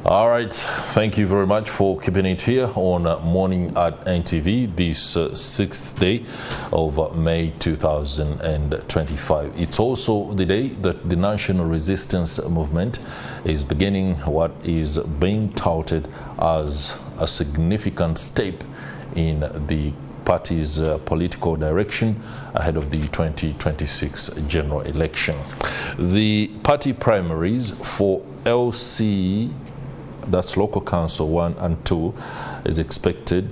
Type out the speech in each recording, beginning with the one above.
All right, thank you very much for keeping it here on Morning at NTV, this 6th day of May 2025. It's also the day that the National Resistance Movement is beginning what is being touted as a significant step in the party's political direction ahead of the 2026 general election. The party primaries for LC, that's Local Council 1 and 2, is expected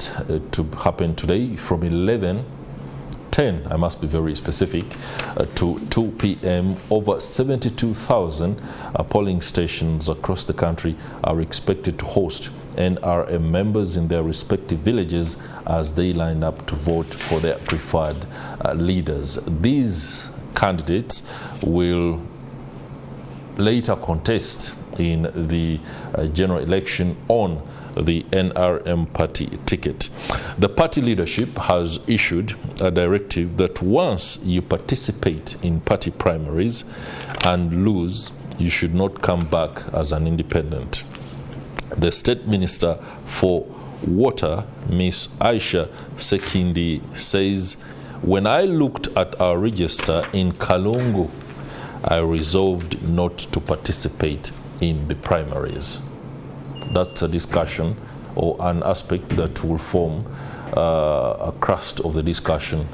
to happen today from 11:10, I must be very specific, to 2 p.m. Over 72,000 polling stations across the country are expected to host NRM members in their respective villages as they line up to vote for their preferred leaders. These candidates will later contest in the general election on the NRM party ticket. The party leadership has issued a directive that once you participate in party primaries and lose, you should not come back as an independent. The State Minister for Water, Ms. Aisha Sseninde, says, "When I looked at our register in Kalungu, I resolved not to participate in the primaries." That's a discussion or an aspect that will form a crust of the discussion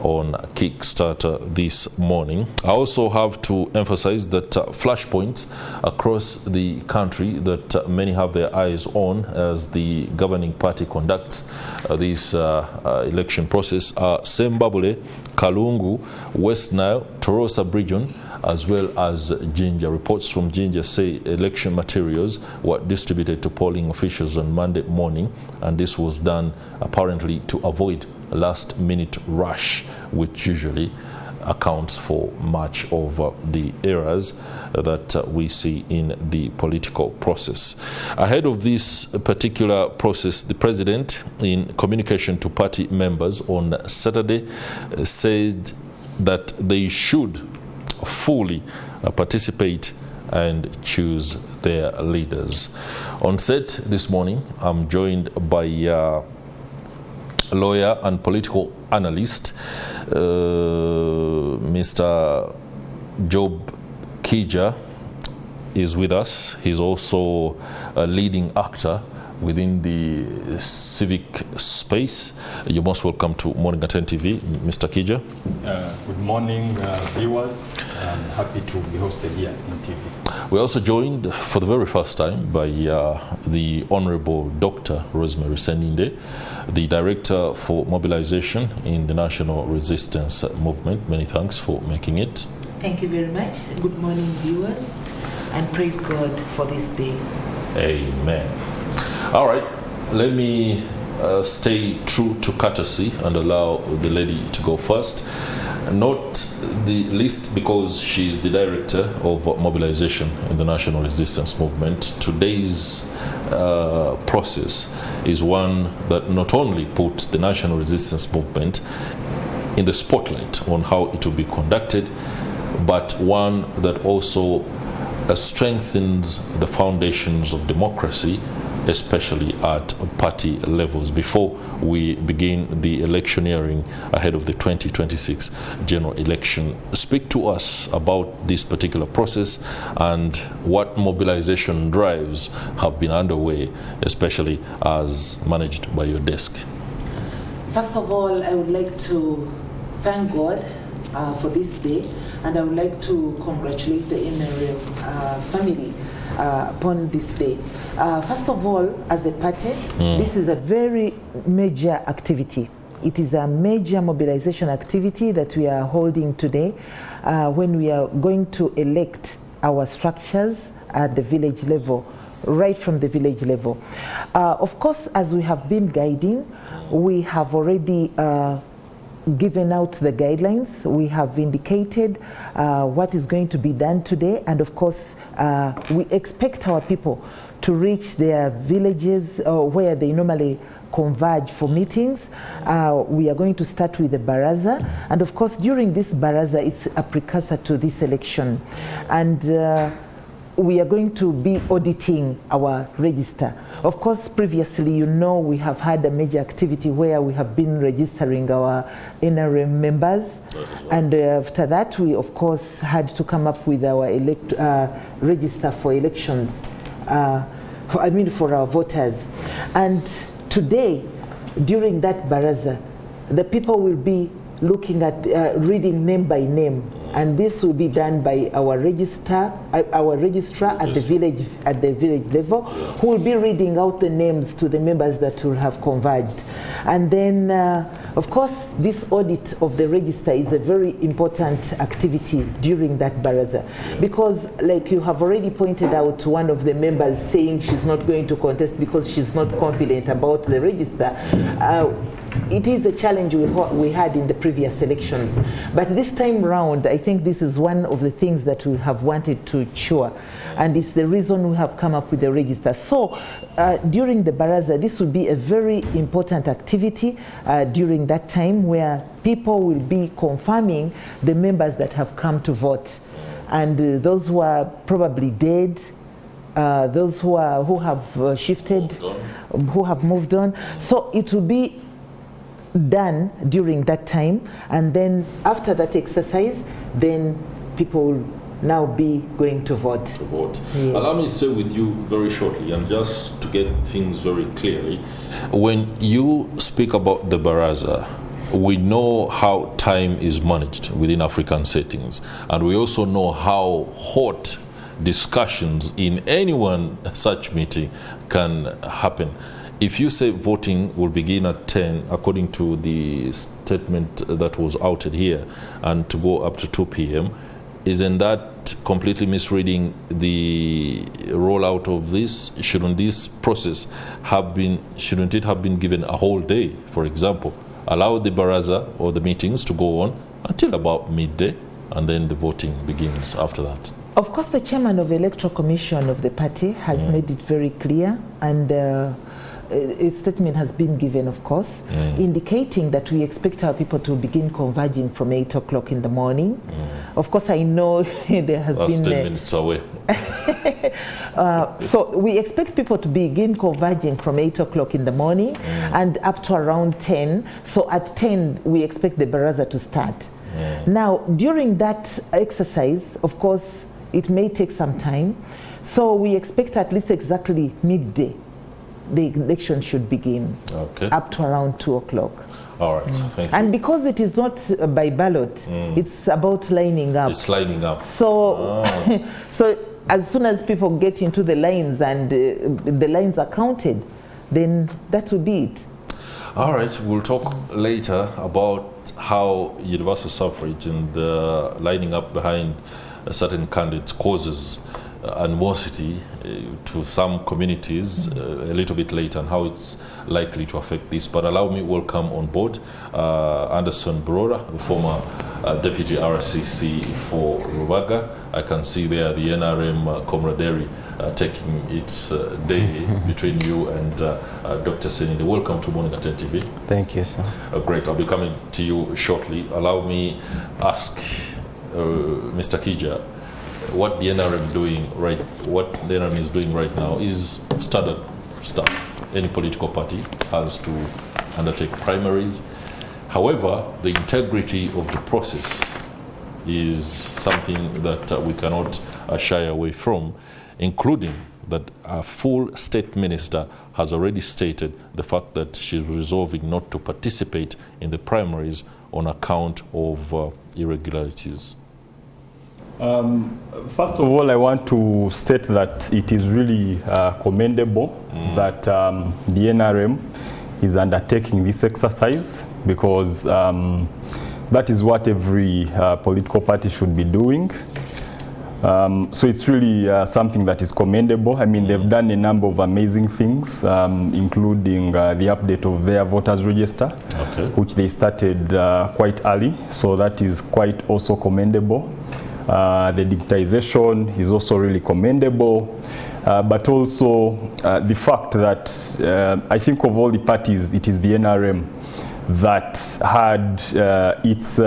on Kickstarter this morning. I also have to emphasize that flashpoints across the country that many have their eyes on as the governing party conducts this election process are Sembabule, Kalungu, West Nile, Torosa Region, as well as Kijja. Reports from Kijja say election materials were distributed to polling officials on Monday morning, and this was done apparently to avoid a last-minute rush, which usually accounts for much of the errors that we see in the political process. Ahead of this particular process, the president, in communication to party members on Saturday, said that they should fully participate and choose their leaders. On set this morning, I'm joined by lawyer and political analyst, Mr. Job Kijja is with us. He's also a leading actor within the civic space. You're most welcome to Morning at NTV, Mr. Kijja. Good morning, viewers. I'm happy to be hosted here in TV. We're also joined for the very first time by the Honorable Dr. Rosemary Sseninde, the Director for Mobilization in the National Resistance Movement. Many thanks for making it. Thank you very much. Good morning, viewers, and praise God for this day. Amen. All right, let me stay true to courtesy and allow the lady to go first. Not the least because she's the Director of Mobilization in the National Resistance Movement. Today's process is one that not only puts the National Resistance Movement in the spotlight on how it will be conducted, but one that also strengthens the foundations of democracy, especially at party levels, before we begin the electioneering ahead of the 2026 general election. Speak to us about this particular process and what mobilization drives have been underway, especially as managed by your desk. First of all, I would like to thank God for this day, and I would like to congratulate the NRM family upon this day. First of all, as a party, this is a very major activity. It is a major mobilization activity that we are holding today when we are going to elect our structures at the village level, right from the village level. Of course, as we have been guiding, we have already given out the guidelines. We have indicated what is going to be done today, and of course, we expect our people to reach their villages where they normally converge for meetings. We are going to start with the baraza, and of course during this baraza it's a precursor to this election, and we are going to be auditing our register. Of course, previously, you know, we have had a major activity where we have been registering our NRM members. And after that, we, of course, had to come up with our register for elections, for our voters. And today, during that baraza, the people will be looking at reading name by name, and this will be done by our registrar at the village level, who will be reading out the names to the members that will have converged. And then, of course, this audit of the register is a very important activity during that baraza, because, like you have already pointed out, one of the members saying she's not going to contest because she's not confident about the register. It is a challenge we had in the previous elections. But this time round, I think this is one of the things that we have wanted to ensure. And it's the reason we have come up with the register. So during the baraza, this will be a very important activity during that time, where people will be confirming the members that have come to vote. And those who are probably dead, those who have shifted, who have moved on. So it will be done during that time, and then after that exercise, then people will now be going to vote. Yes. Allow me to stay with you very shortly, and just to get things very clearly. When you speak about the baraza, we know how time is managed within African settings, and we also know how hot discussions in any one such meeting can happen. If you say voting will begin at 10, according to the statement that was outed here, and to go up to 2 p.m., isn't that completely misreading the rollout of this? Shouldn't this process shouldn't it have been given a whole day, for example? Allow the baraza or the meetings to go on until about midday, and then the voting begins after that. Of course, the chairman of the Electoral Commission of the party has made it very clear, and a statement has been given, of course, indicating that we expect our people to begin converging from 8 o'clock in the morning. Of course, I know there has That's been 10 minutes away. So we expect people to begin converging from 8 o'clock in the morning and up to around 10. So at 10, we expect the baraza to start. Now, during that exercise, of course, it may take some time. So we expect at least exactly midday the election should begin, up to around 2 o'clock. All right, thank you. And because it is not by ballot, it's about lining up. It's lining up. So, so as soon as people get into the lines and the lines are counted, then that will be it. All right, we'll talk later about how universal suffrage and lining up behind certain candidates causes animosity to some communities a little bit later, and how it's likely to affect this. But allow me welcome on board Anderson Burora, the former Deputy RCC for Rubaga. I can see there the NRM camaraderie taking its day between you and Dr. Sseninde. Welcome to Morning at NTV. Thank you, sir. Great, I'll be coming to you shortly. Allow me ask Mr. Kijja, what the NRM is doing right now is standard stuff. Any political party has to undertake primaries. However, the integrity of the process is something that we cannot shy away from, including that a full state minister has already stated the fact that she's resolving not to participate in the primaries on account of irregularities. First of all, I want to state that it is really commendable that the NRM is undertaking this exercise, because that is what every political party should be doing. So it's really something that is commendable. I mean, they've done a number of amazing things, including the update of their voters register, which they started quite early. So that is quite also commendable. The digitization is also really commendable, but also the fact that I think of all the parties, it is the NRM that had its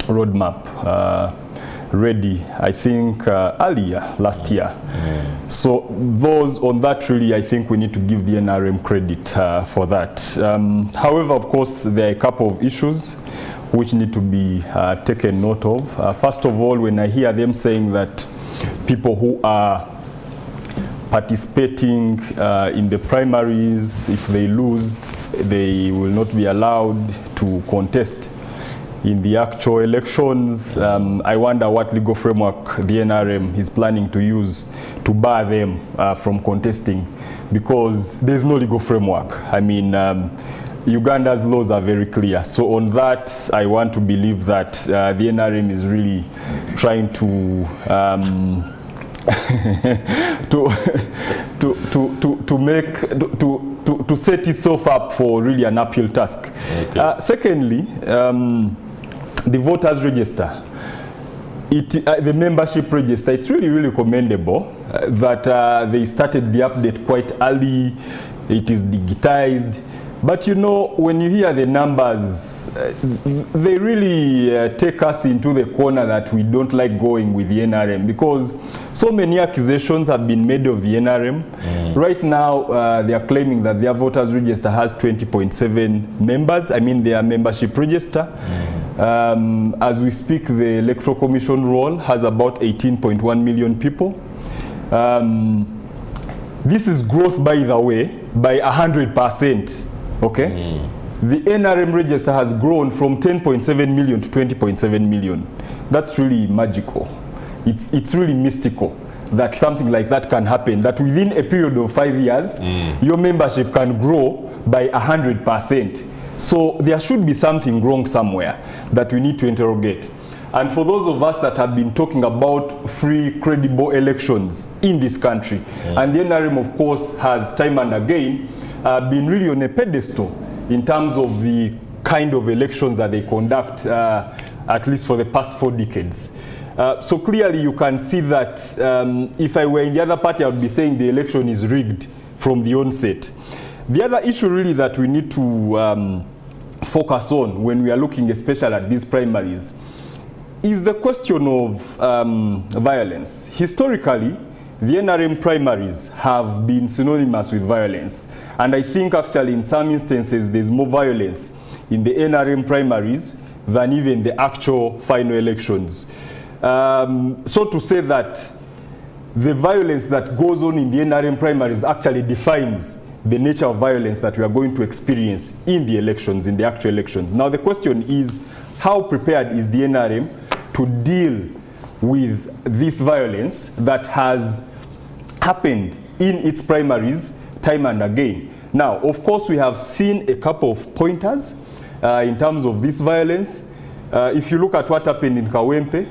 roadmap ready, I think, earlier last year. So those on that, really, I think we need to give the NRM credit for that. However, of course, there are a couple of issues which need to be taken note of. First of all, when I hear them saying that people who are participating in the primaries, if they lose, they will not be allowed to contest in the actual elections. I wonder what legal framework the NRM is planning to use to bar them from contesting, because there's no legal framework. I mean, Uganda's laws are very clear. So on that, I want to believe that the NRM is really trying to to set itself up for really an uphill task. Okay. Secondly, the voters register, the membership register, it's really commendable that they started the update quite early. It is digitized. But you know, when you hear the numbers, they really take us into the corner that we don't like going with the NRM, because so many accusations have been made of the NRM. Right now, they are claiming that their voters register has 20.7 members. I mean, their membership register. As we speak, the Electoral Commission roll has about 18.1 million people. This is growth, by the way, by 100%. Okay? The NRM register has grown from 10.7 million to 20.7 million. That's really magical. It's really mystical that something like that can happen, that within a period of 5 years, your membership can grow by 100%. So there should be something wrong somewhere that we need to interrogate. And for those of us that have been talking about free, credible elections in this country, and the NRM, of course, has time and again been really on a pedestal in terms of the kind of elections that they conduct, at least for the past 4 decades. So clearly you can see that if I were in the other party, I would be saying the election is rigged from the onset. The other issue really that we need to focus on when we are looking especially at these primaries is the question of violence. Historically, the NRM primaries have been synonymous with violence. And I think actually in some instances there's more violence in the NRM primaries than even the actual final elections. So to say that the violence that goes on in the NRM primaries actually defines the nature of violence that we are going to experience in the elections, in the actual elections. Now the question is, how prepared is the NRM to deal with this violence that has happened in its primaries time and again? Now, of course, we have seen a couple of pointers in terms of this violence. If you look at what happened in Kawempe,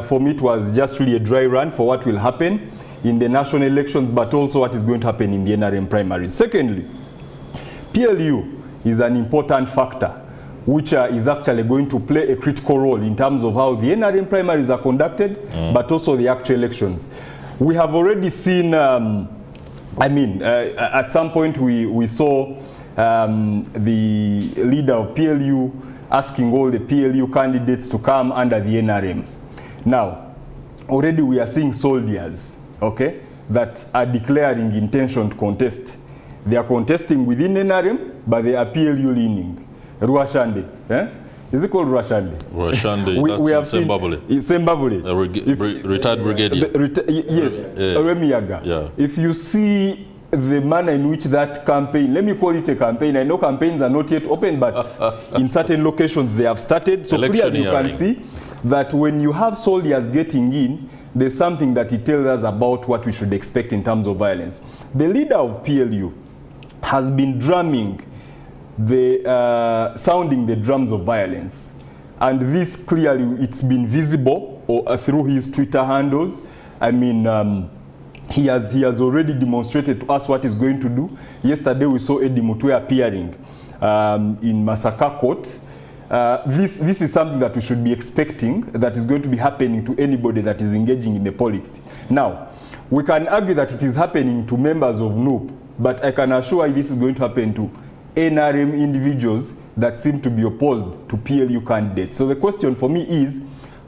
for me it was just really a dry run for what will happen in the national elections, but also what is going to happen in the NRM primaries. Secondly, PLU is an important factor which is actually going to play a critical role in terms of how the NRM primaries are conducted, but also the actual elections. We have already seen, at some point we saw the leader of PLU asking all the PLU candidates to come under the NRM. Now, already we are seeing soldiers, okay, that are declaring intention to contest. They are contesting within NRM, but they are PLU leaning. Ruashande, is it called Ruashande? Ruashande, that's Zimbabwe. Zimbabwe. Retired brigadier. Yes, Remiyaga. Yeah. If you see the manner in which that campaign, let me call it a campaign. I know campaigns are not yet open, but in certain locations they have started. So clearly you can see that when you have soldiers getting in, there's something that it tells us about what we should expect in terms of violence. The leader of PLU has been drumming sounding the drums of violence, and this clearly it's been visible through his Twitter handles. I mean, he has already demonstrated to us what he's going to do. Yesterday we saw Eddie Mutwe appearing in Masaka Court. This is something that we should be expecting, that is going to be happening to anybody that is engaging in the politics. Now, we can argue that it is happening to members of NUP, but I can assure you this is going to happen to NRM individuals that seem to be opposed to PLU candidates. So the question for me is,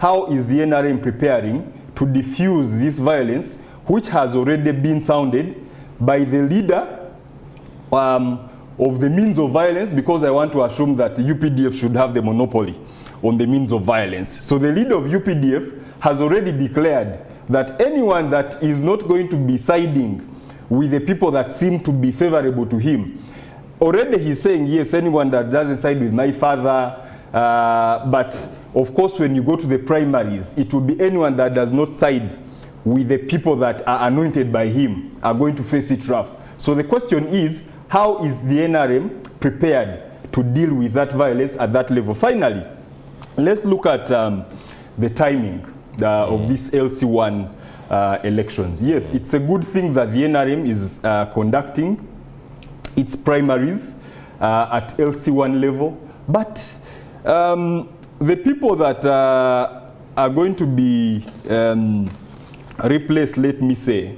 how is the NRM preparing to diffuse this violence, which has already been sounded by the leader of the means of violence, because I want to assume that the UPDF should have the monopoly on the means of violence. So the leader of UPDF has already declared that anyone that is not going to be siding with the people that seem to be favorable to him, already he's saying, yes, anyone that doesn't side with my father, but of course when you go to the primaries, it will be anyone that does not side with the people that are anointed by him are going to face it rough. So the question is, how is the NRM prepared to deal with that violence at that level? Finally, let's look at the timing of these LC1 elections. Yes, it's a good thing that the NRM is conducting its primaries at LC1 level, but the people that are going to be replaced, let me say,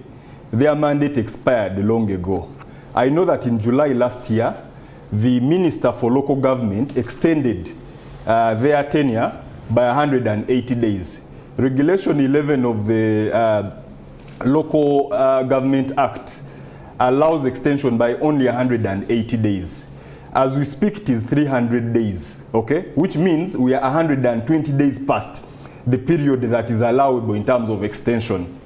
their mandate expired long ago. I know that in July last year, the Minister for Local Government extended their tenure by 180 days. Regulation 11 of the Local Government Act allows extension by only 180 days. As we speak, it is 300 days, okay? Which means we are 120 days past the period that is allowable in terms of extension,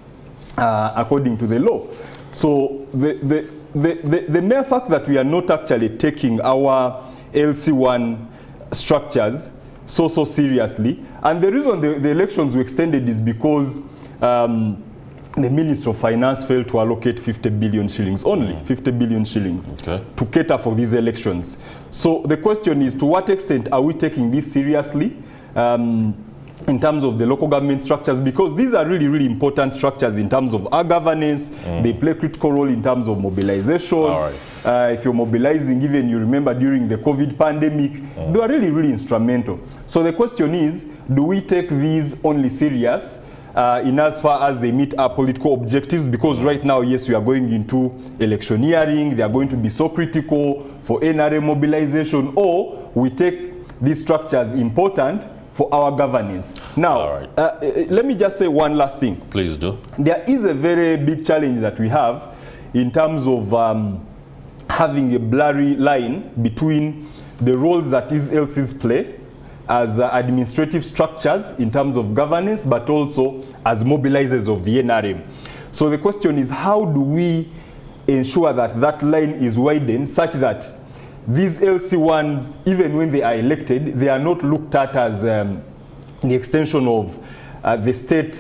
according to the law. So the mere fact that we are not actually taking our LC1 structures so seriously, and the reason the elections were extended is because the Minister of Finance failed to allocate 50 billion shillings, only 50 billion shillings, okay, to cater for these elections. So the question is, to what extent are we taking this seriously in terms of the local government structures? Because these are really, really important structures in terms of our governance. They play a critical role in terms of mobilization. All right. If you're mobilizing, even you remember during the COVID pandemic, they are really, really instrumental. So the question is, do we take these only serious in as far as they meet our political objectives? Because right now, yes, we are going into electioneering. They are going to be so critical for NRM mobilization, or we take these structures important for our governance. Now, let me just say one last thing. Please do. There is a very big challenge that we have in terms of having a blurry line between the roles that these LCs play as administrative structures in terms of governance, but also as mobilizers of the NRM. So the question is, how do we ensure that that line is widened such that these LC1s, even when they are elected, they are not looked at as the extension of the state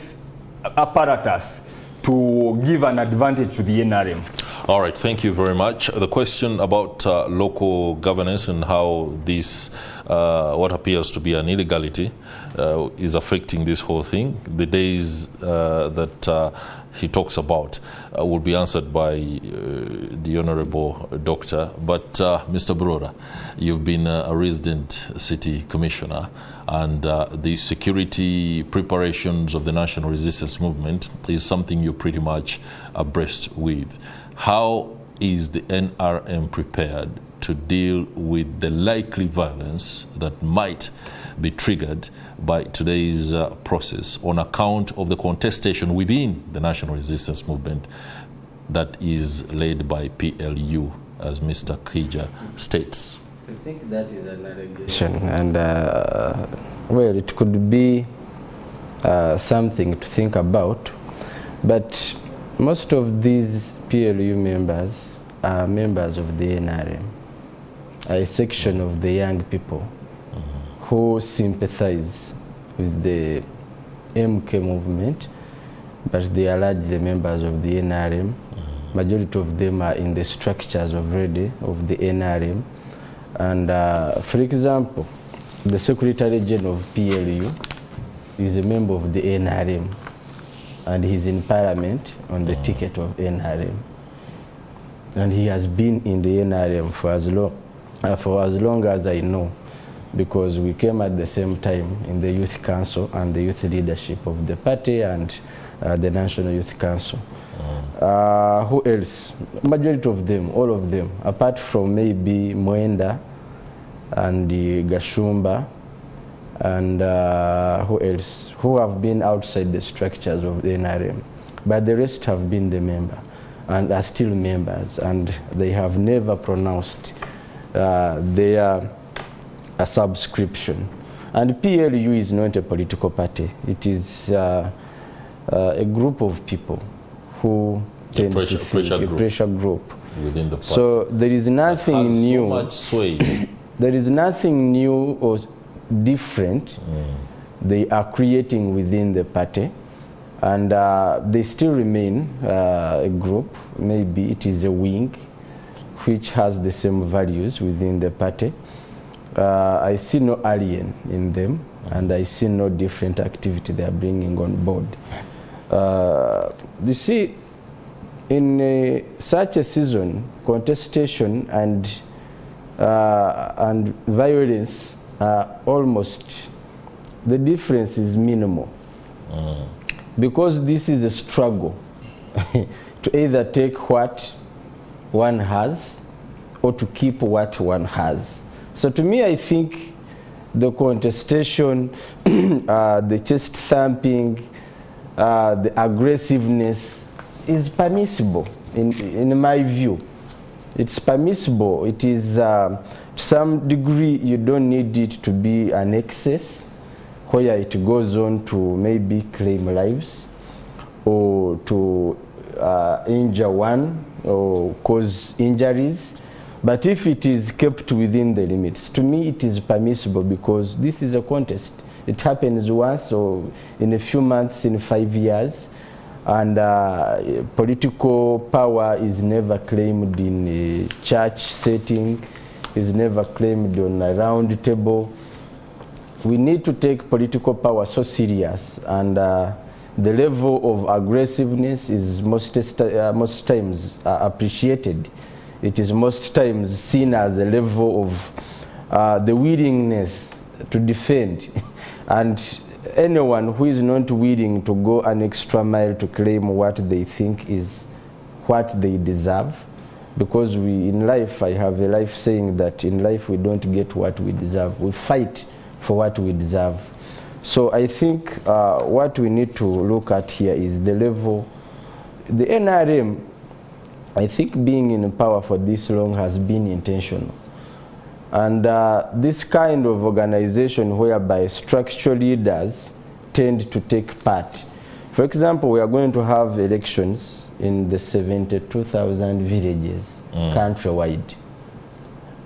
apparatus to give an advantage to the NRM. All right, thank you very much. The question about local governance and how this, what appears to be an illegality, is affecting this whole thing. The days that he talks about will be answered by the Honorable Doctor. But Mr. Broda, you've been a resident city commissioner, and the security preparations of the national resistance movement is something you're pretty much abreast with. How is the NRM prepared to deal with the likely violence that might be triggered by today's process on account of the contestation within the national resistance movement that is led by PLU, as Mr. Kijja states? I think that is an allegation, and well, it could be something to think about, but most of these PLU members are members of the NRM, a section of the young people who sympathize with the MK movement, but they are largely members of the NRM. Majority of them are in the structures already of the NRM. And for example, the Secretary General of PLU is a member of the NRM, and he's in Parliament on the ticket of NRM. And he has been in the NRM for as long as I know, because we came at the same time in the Youth Council and the youth leadership of the party and the National Youth Council. Who else? Majority of them, all of them, apart from maybe Mwenda and the Gashumba and who else? Who have been outside the structures of the NRM. But the rest have been the member and are still members, and they have never pronounced their subscription. And PLU is not a political party. It is a group of people who tend to feel a pressure group within the party. So there is nothing new. So much sway. There is nothing new or different they are creating within the party, and they still remain a group. Maybe it is a wing which has the same values within the party. I see no alien in them, and I see no different activity they are bringing on board. You see, in such a season, contestation and violence are almost, the difference is minimal. Because this is a struggle to either take what one has or to keep what one has. So to me, I think the contestation, the chest thumping, the aggressiveness is permissible in my view. It's permissible. It is to some degree, you don't need it to be an excess where it goes on to maybe claim lives or to injure one or cause injuries. But if it is kept within the limits, to me it is permissible, because this is a contest. It happens once or in a few months, in 5 years, and political power is never claimed in a church setting, is never claimed on a round table. We need to take political power so serious, and the level of aggressiveness is most times appreciated. It is most times seen as a level of the willingness to defend. And anyone who is not willing to go an extra mile to claim what they think is what they deserve, because in life, I have a life saying that in life we don't get what we deserve, we fight for what we deserve. So I think what we need to look at here is the level. The NRM, I think being in power for this long has been intentional. And this kind of organization whereby structural leaders tend to take part. For example, we are going to have elections in the 72,000 villages countrywide.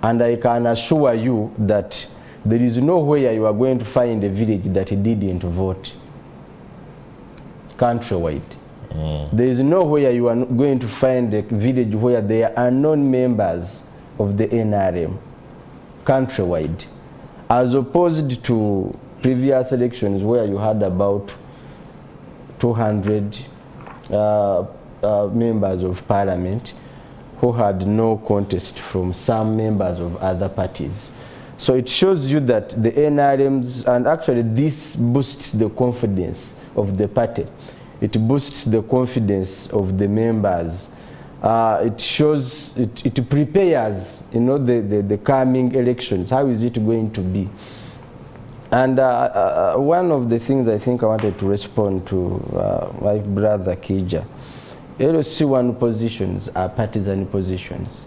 And I can assure you that there is nowhere you are going to find a village that didn't vote countrywide. There is nowhere you are going to find a village where there are non-members of the NRM countrywide, as opposed to previous elections where you had about 200 members of parliament who had no contest from some members of other parties. So it shows you that the NRMs, and actually this boosts the confidence of the party. It boosts the confidence of the members. It shows, it prepares, you know, the coming elections. How is it going to be? And one of the things I think I wanted to respond to my brother Kijja, LC1 positions are partisan positions.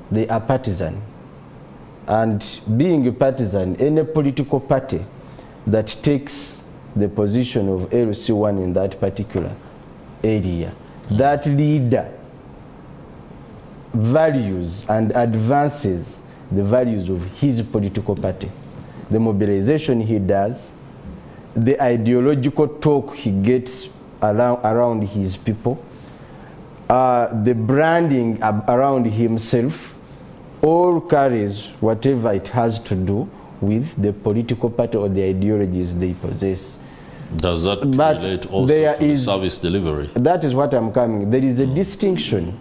They are partisan. And being a partisan, any political party that takes the position of LC1 in that particular area, that leader values and advances the values of his political party. The mobilization he does, the ideological talk he gets around his people, the branding around himself, all carries whatever it has to do with the political party or the ideologies they possess. Does that relate also to the service delivery? That is what I'm coming. There is a distinction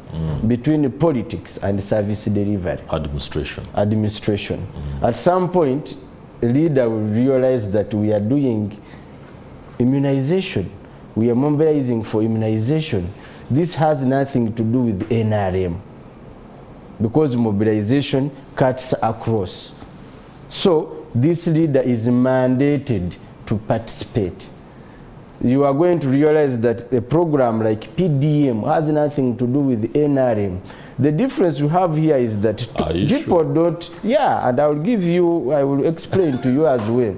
between politics and service delivery. Administration. Administration. At some point, a leader will realize that we are doing immunization. We are mobilizing for immunization. This has nothing to do with NRM, because mobilization cuts across. So this leader is mandated to participate, you are going to realize that a program like PDM has nothing to do with NRM. The difference we have here is that people don't, and I will explain to you as well.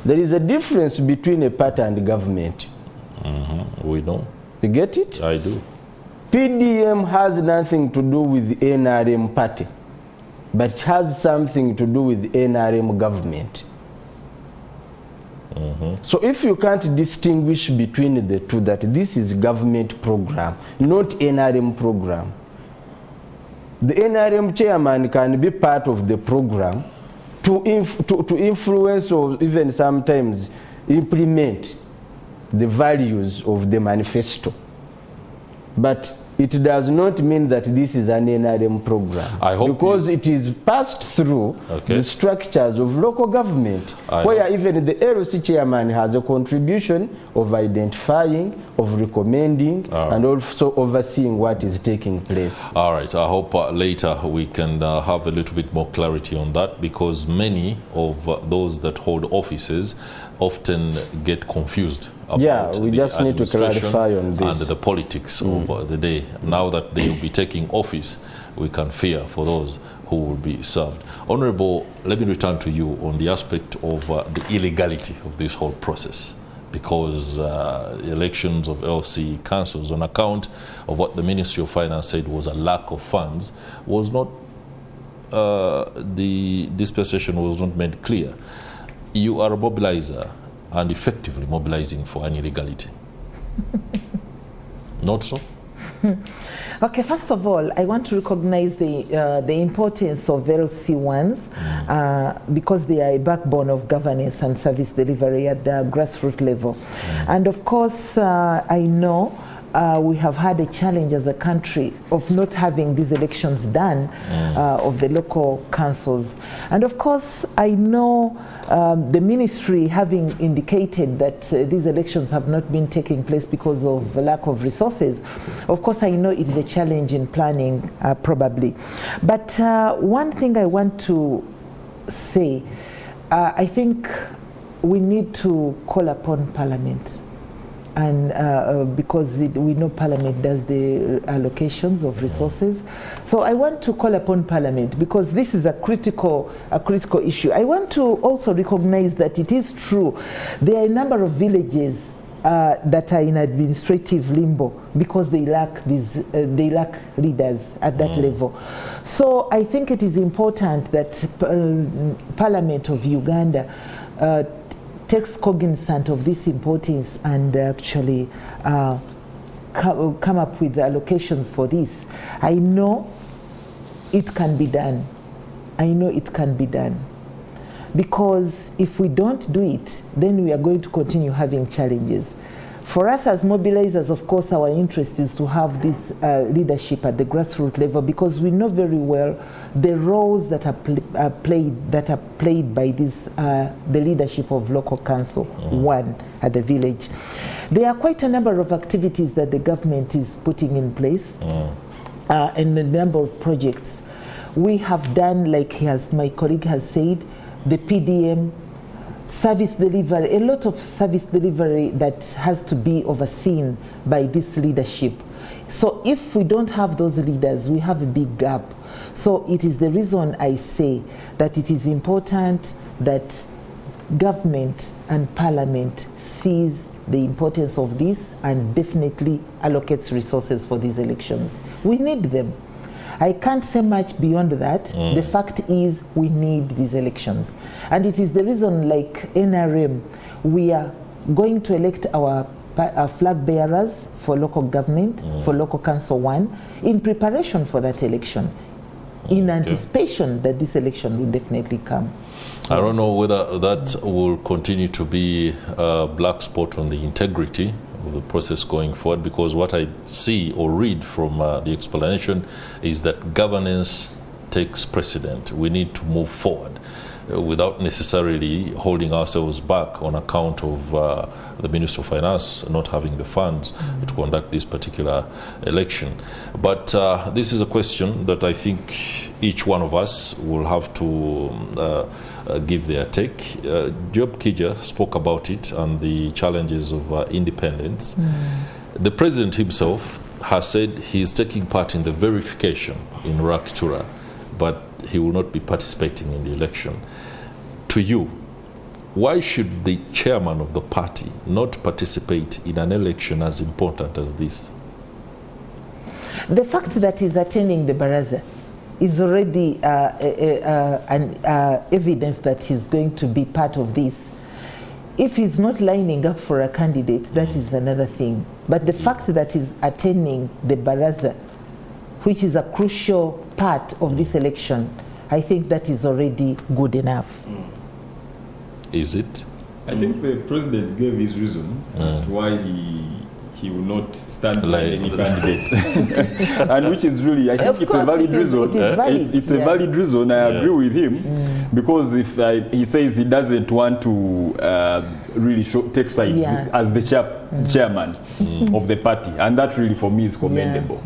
There is a difference between a party and government. We know. You get it? I do. PDM has nothing to do with the NRM party, but it has something to do with the NRM government. So if you can't distinguish between the two, that this is government program, not NRM program. The NRM chairman can be part of the program to influence or even sometimes implement the values of the manifesto. But it does not mean that this is an NRM program, because it is passed through the structures of local government, where even the LC chairman has a contribution of identifying, of recommending, and also overseeing what is taking place. All right, I hope later we can have a little bit more clarity on that, because many of those that hold offices often get confused about we just need to clarify on this. And the politics of the day. Now that they will be taking office, we can fear for those who will be served. Honorable, let me return to you on the aspect of the illegality of this whole process, because elections of LC councils, on account of what the Ministry of Finance said was a lack of funds, was not, the dispensation was not made clear. You are a mobilizer and effectively mobilizing for an illegality. Not so? Okay, first of all, I want to recognize the importance of LC1s because they are a backbone of governance and service delivery at the grassroots level. And of course, I know we have had a challenge as a country of not having these elections done of the local councils. And of course, I know the ministry having indicated that these elections have not been taking place because of lack of resources. Of course, I know it is a challenge in planning, probably. But one thing I want to say, I think we need to call upon Parliament. And because we know Parliament does the allocations of resources. So I want to call upon Parliament, because this is a critical issue. I want to also recognize that it is true there are a number of villages that are in administrative limbo because they lack leaders at that level. So I think it is important that Parliament of Uganda takes cognizance of this importance and actually come up with allocations for this. I know it can be done. I know it can be done. Because if we don't do it, then we are going to continue having challenges. For us as mobilizers, of course, our interest is to have this leadership at the grassroots level, because we know very well the roles that are played by this the leadership of local council, one at the village. There are quite a number of activities that the government is putting in place, and a number of projects. We have done, like my colleague has said, the PDM, service delivery, a lot of service delivery that has to be overseen by this leadership. So if we don't have those leaders, we have a big gap. So it is the reason I say that it is important that government and Parliament sees the importance of this and definitely allocates resources for these elections. We need them. I can't say much beyond that. The fact is we need these elections. And it is the reason, like NRM, we are going to elect our flag bearers for local government, for local council 1, in preparation for that election, in anticipation that this election will definitely come. So I don't know whether that will continue to be a black spot on the integrity of the process going forward, because what I see or read from the explanation is that governance takes precedent. We need to move forward. without necessarily holding ourselves back on account of the Minister of Finance not having the funds to conduct this particular election. But this is a question that I think each one of us will have to give their take. Job Kijja spoke about it and the challenges of independence. The President himself has said he is taking part in the verification in Raktura, but he will not be participating in the election. To you, why should the chairman of the party not participate in an election as important as this? The fact that he's attending the Baraza is already evidence that he's going to be part of this. If he's not lining up for a candidate, that is another thing. But the fact that he's attending the Baraza, which is a crucial part of this election, I think that is already good enough. Is it? I think the president gave his reason as to why he will not stand for any candidate, and which is really, I think it's a valid reason. It's a valid reason. I agree with him, because if he says he doesn't want to really take sides as the chairman of the party, and that really for me is commendable.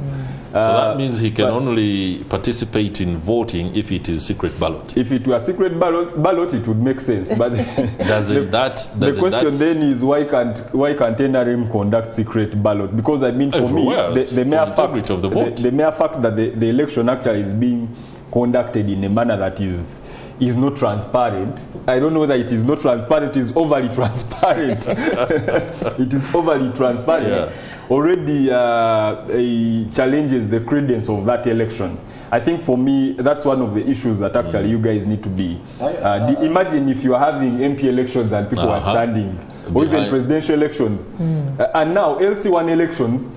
So that means he can only participate in voting if it is secret ballot. If it were secret ballot, it would make sense. But the question then is, why can't NRM conduct secret ballot? Because I mean, for me, the mere fact that the election actually is being conducted in a manner that is not transparent. I don't know that it is not transparent, it is overly transparent. It is overly transparent. Already challenges the credence of that election. I think for me, that's one of the issues that actually you guys need to be. Imagine if you are having MP elections and people are standing, or even presidential elections. And now LC1 elections,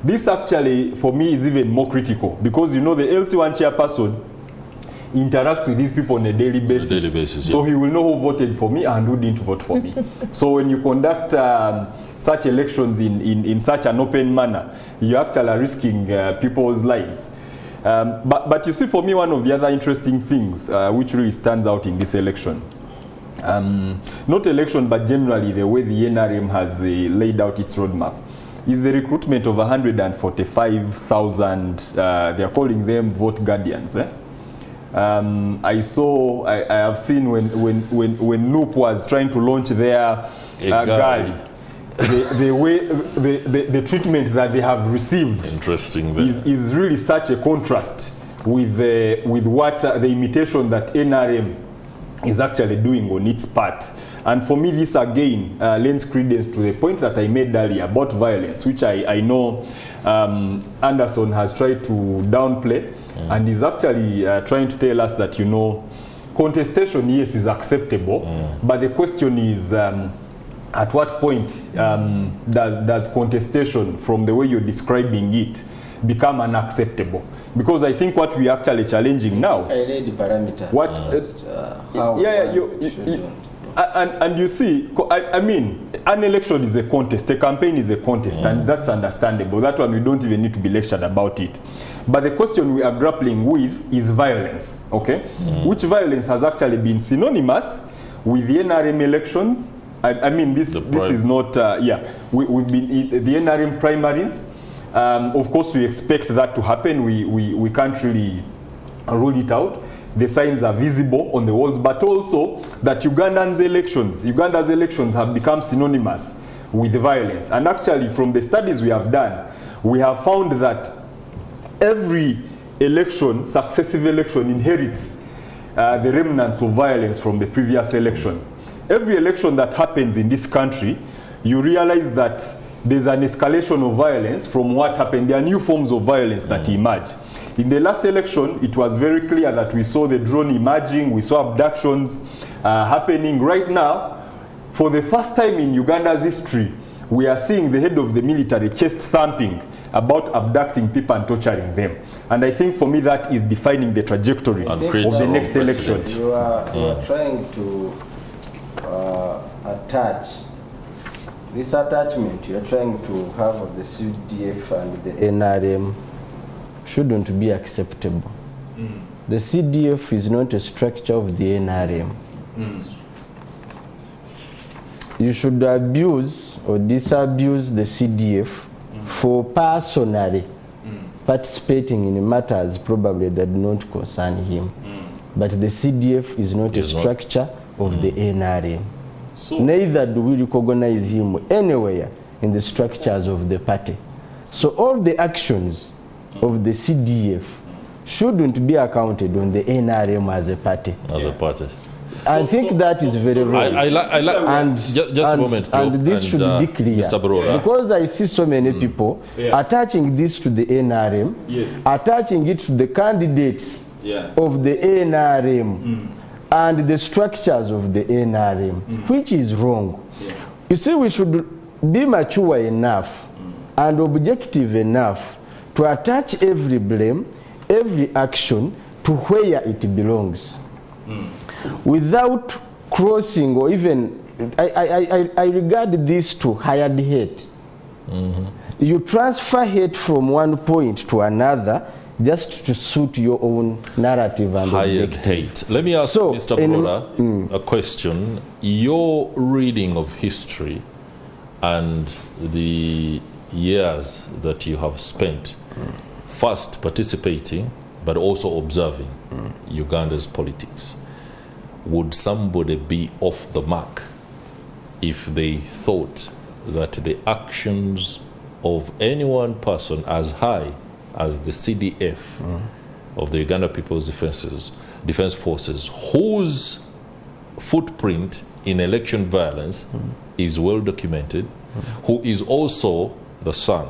this actually for me is even more critical, because you know the LC1 chairperson interacts with these people on a daily basis. So he will know who voted for me and who didn't vote for me. So when you conduct such elections in such an open manner, you actually are risking people's lives. But you see, for me, one of the other interesting things which really stands out in this election, not election, but generally the way the NRM has laid out its roadmap, is the recruitment of 145,000, they are calling them vote guardians. I have seen when NUP was trying to launch their guide, the treatment that they have received is really such a contrast with what the imitation that NRM is actually doing on its part. And for me, this again lends credence to the point that I made earlier about violence, which I know Anderson has tried to downplay, and is actually trying to tell us that, you know, contestation, yes, is acceptable, but the question is, at what point does contestation, from the way you're describing it, become unacceptable? Because I think what we're actually challenging now, I read the parameter. And you see, I mean, an election is a contest, a campaign is a contest, and that's understandable. That one, we don't even need to be lectured about it. But the question we are grappling with is violence, okay? Which violence has actually been synonymous with the NRM elections. I mean, this is not, we've been in the NRM primaries. Of course, we expect that to happen. We can't really rule it out. The signs are visible on the walls, but also that Uganda's elections have become synonymous with violence. And actually, from the studies we have done, we have found that every election, successive election, inherits the remnants of violence from the previous election. Every election that happens in this country, you realize that there's an escalation of violence from what happened. There are new forms of violence that emerge. In the last election, it was very clear that we saw the drone emerging, we saw abductions happening. Right now, for the first time in Uganda's history, we are seeing the head of the military chest thumping about abducting people and torturing them. And I think for me that is defining the trajectory of the next election. You are trying to attach this attachment you're trying to have of the CDF and the NRM shouldn't be acceptable. The CDF is not a structure of the NRM. You should abuse or disabuse the CDF for personally participating in matters probably that do not concern him. But the CDF is not a structure of the NRM. So neither do we recognize him anywhere in the structures of the party. So all the actions of the CDF shouldn't be accounted on the NRM as a party. As a party. I think that is very wrong. And just a moment, Joe, and this should be clear. Mr. Barora. Because I see so many people attaching this to the NRM, attaching it to the candidates of the NRM and the structures of the NRM, which is wrong. You see, we should be mature enough and objective enough to attach every blame, every action to where it belongs. Without crossing or even, I regard this to hired hate. You transfer hate from one point to another just to suit your own narrative and hired hate. Let me ask Mr. Barora a question. Your reading of history and the years that you have spent first participating but also observing Uganda's politics, would somebody be off the mark if they thought that the actions of any one person as high as the CDF of the Uganda People's Defense Forces, whose footprint in election violence is well documented, who is also the son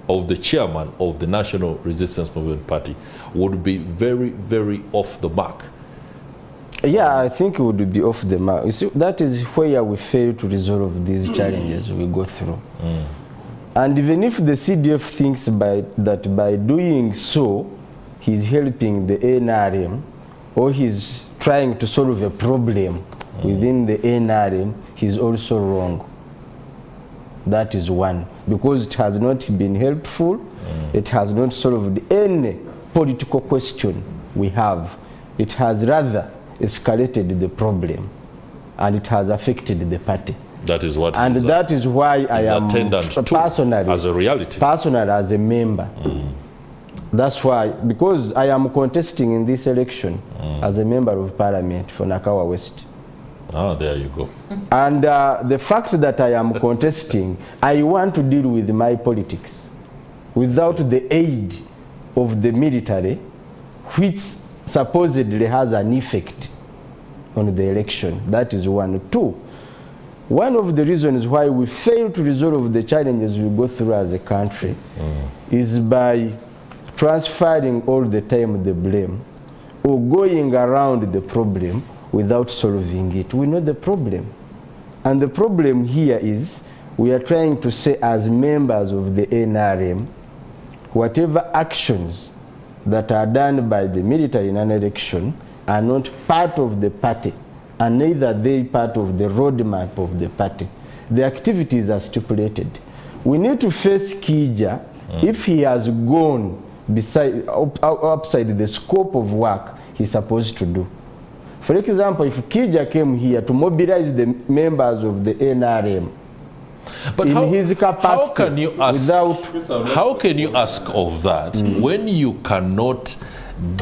of the chairman of the National Resistance Movement Party, would be very, very off the mark? Yeah, I think it would be off the mark. You see, that is where we fail to resolve these challenges we go through. And even if the CDF thinks that by doing so, he's helping the NRM, or he's trying to solve a problem within the NRM, he's also wrong. That is one. Because it has not been helpful, it has not solved any political question we have. It has rather escalated the problem, and it has affected the party. That is what, and that is why I am personally, as a reality, personal as a member. That's why, because I am contesting in this election as a member of parliament for Nakawa West. Ah, there you go. And the fact that I am contesting, I want to deal with my politics without the aid of the military, which supposedly has an effect on the election. That is one. Two, one of the reasons why we fail to resolve the challenges we go through as a country is by transferring all the time the blame or going around the problem without solving it. We know the problem. And the problem here is we are trying to say, as members of the NRM, whatever actions that are done by the military in an election are not part of the party, and neither they part of the roadmap of the party. The activities are stipulated. We need to face Kijja if he has gone outside the scope of work he's supposed to do. For example, if Kijja came here to mobilize the members of the NRM, but in his capacity, how can you ask of that when you cannot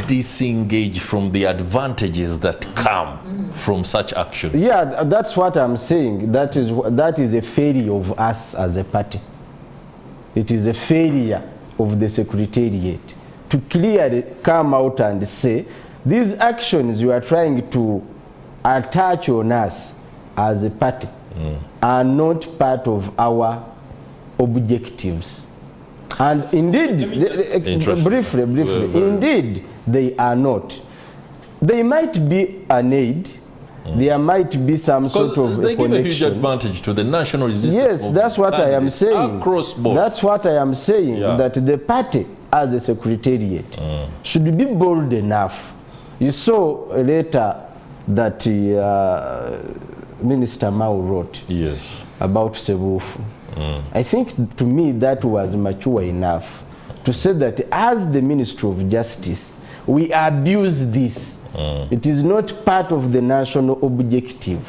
disengage from the advantages that come from such action? Yeah, that's what I'm saying. That is a failure of us as a party. It is a failure of the Secretariat to clearly come out and say, these actions you are trying to attach on us as a party are not part of our objectives. And indeed, briefly, indeed, they are not. They might be an aid. There might be some sort of they give connection. a huge advantage to the national resistance. Yes, that's what I am saying. Across board. That's what I am saying, that the party as a secretariat should be bold enough. You saw a letter that Minister Mao wrote about Sebufu. I think to me that was mature enough to say that as the Ministry of Justice, we abuse this It is not part of the national objective.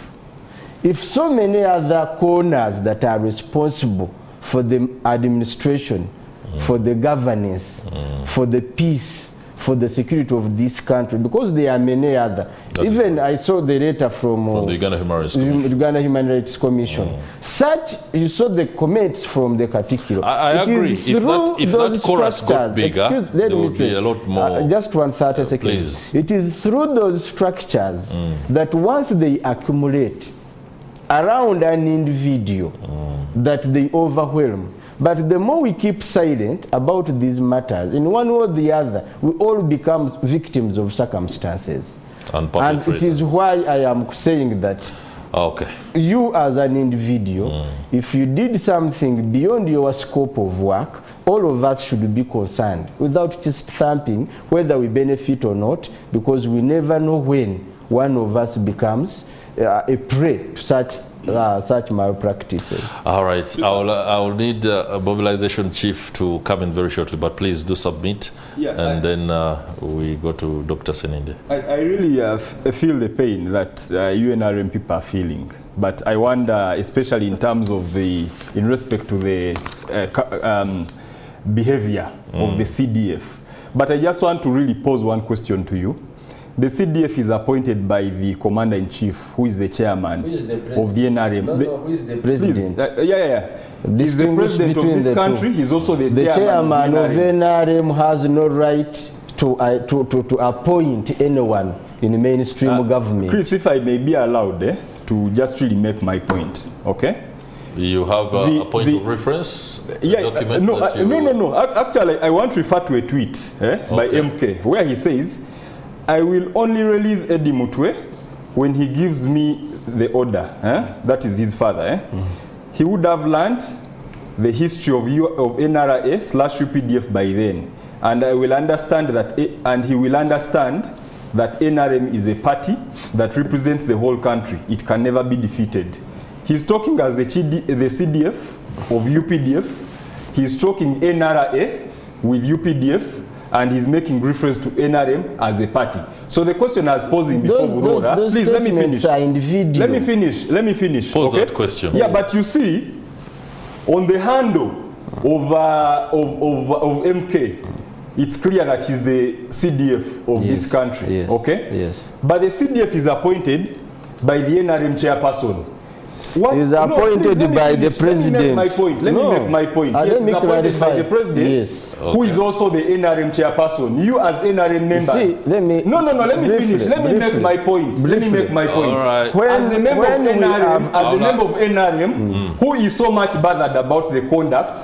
If so many other corners that are responsible for the administration, for the governance, for the peace, for the security of this country, because there are many other. Even I saw the letter from the Uganda Human Rights Commission. Uganda Human Rights Commission. Such, you saw the comments from the Katikiro. I agree. If that chorus got bigger, there would be a lot more. Just 130 seconds. Please. It is through those structures that once they accumulate around an individual that they overwhelm. But the more we keep silent about these matters, in one way or the other, we all become victims of circumstances. And it is why I am saying that you as an individual, if you did something beyond your scope of work, all of us should be concerned without just thumping whether we benefit or not, because we never know when one of us becomes a prey to such malpractices. All right, I will need a mobilization chief to come in very shortly, but please do submit, and then we go to Dr. Sseninde. I really feel the pain that UNRM people are feeling, but I wonder, especially in terms of in respect to the behavior of the CDF. But I just want to really pose one question to you. The CDF is appointed by the Commander-in-Chief, who is the chairman of the NRM. Who is the president? He's the president of this country. He's also the chairman of NRM has no right to appoint anyone in mainstream government. Chris, if I may be allowed to just really make my point, okay? You have a point of reference? Document no. Actually, I want to refer to a tweet by MK, where he says, I will only release Eddie Mutwe when he gives me the order. That is his father. He would have learned the history of NRA/UPDF by then. And I will understand that, and he will understand that NRM is a party that represents the whole country. It can never be defeated. He's talking as the CDF of UPDF. He's talking NRA with UPDF. And he's making reference to NRM as a party. So the question I was posing before Burora, please let me finish. Let me finish. Pose that question. Yeah, but you see, on the handle of MK, it's clear that he's the CDF of this country. Yes, okay? Yes. But the CDF is appointed by the NRM chairperson. What? Is appointed by the president. Let me make my point. Let me make my point. Yes, he's appointed by the president, who is also the NRM chairperson. You as NRM members. See, let me finish. Let me make my point. Let me make my point. All right. As a member of NRM, who is so much bothered about the conduct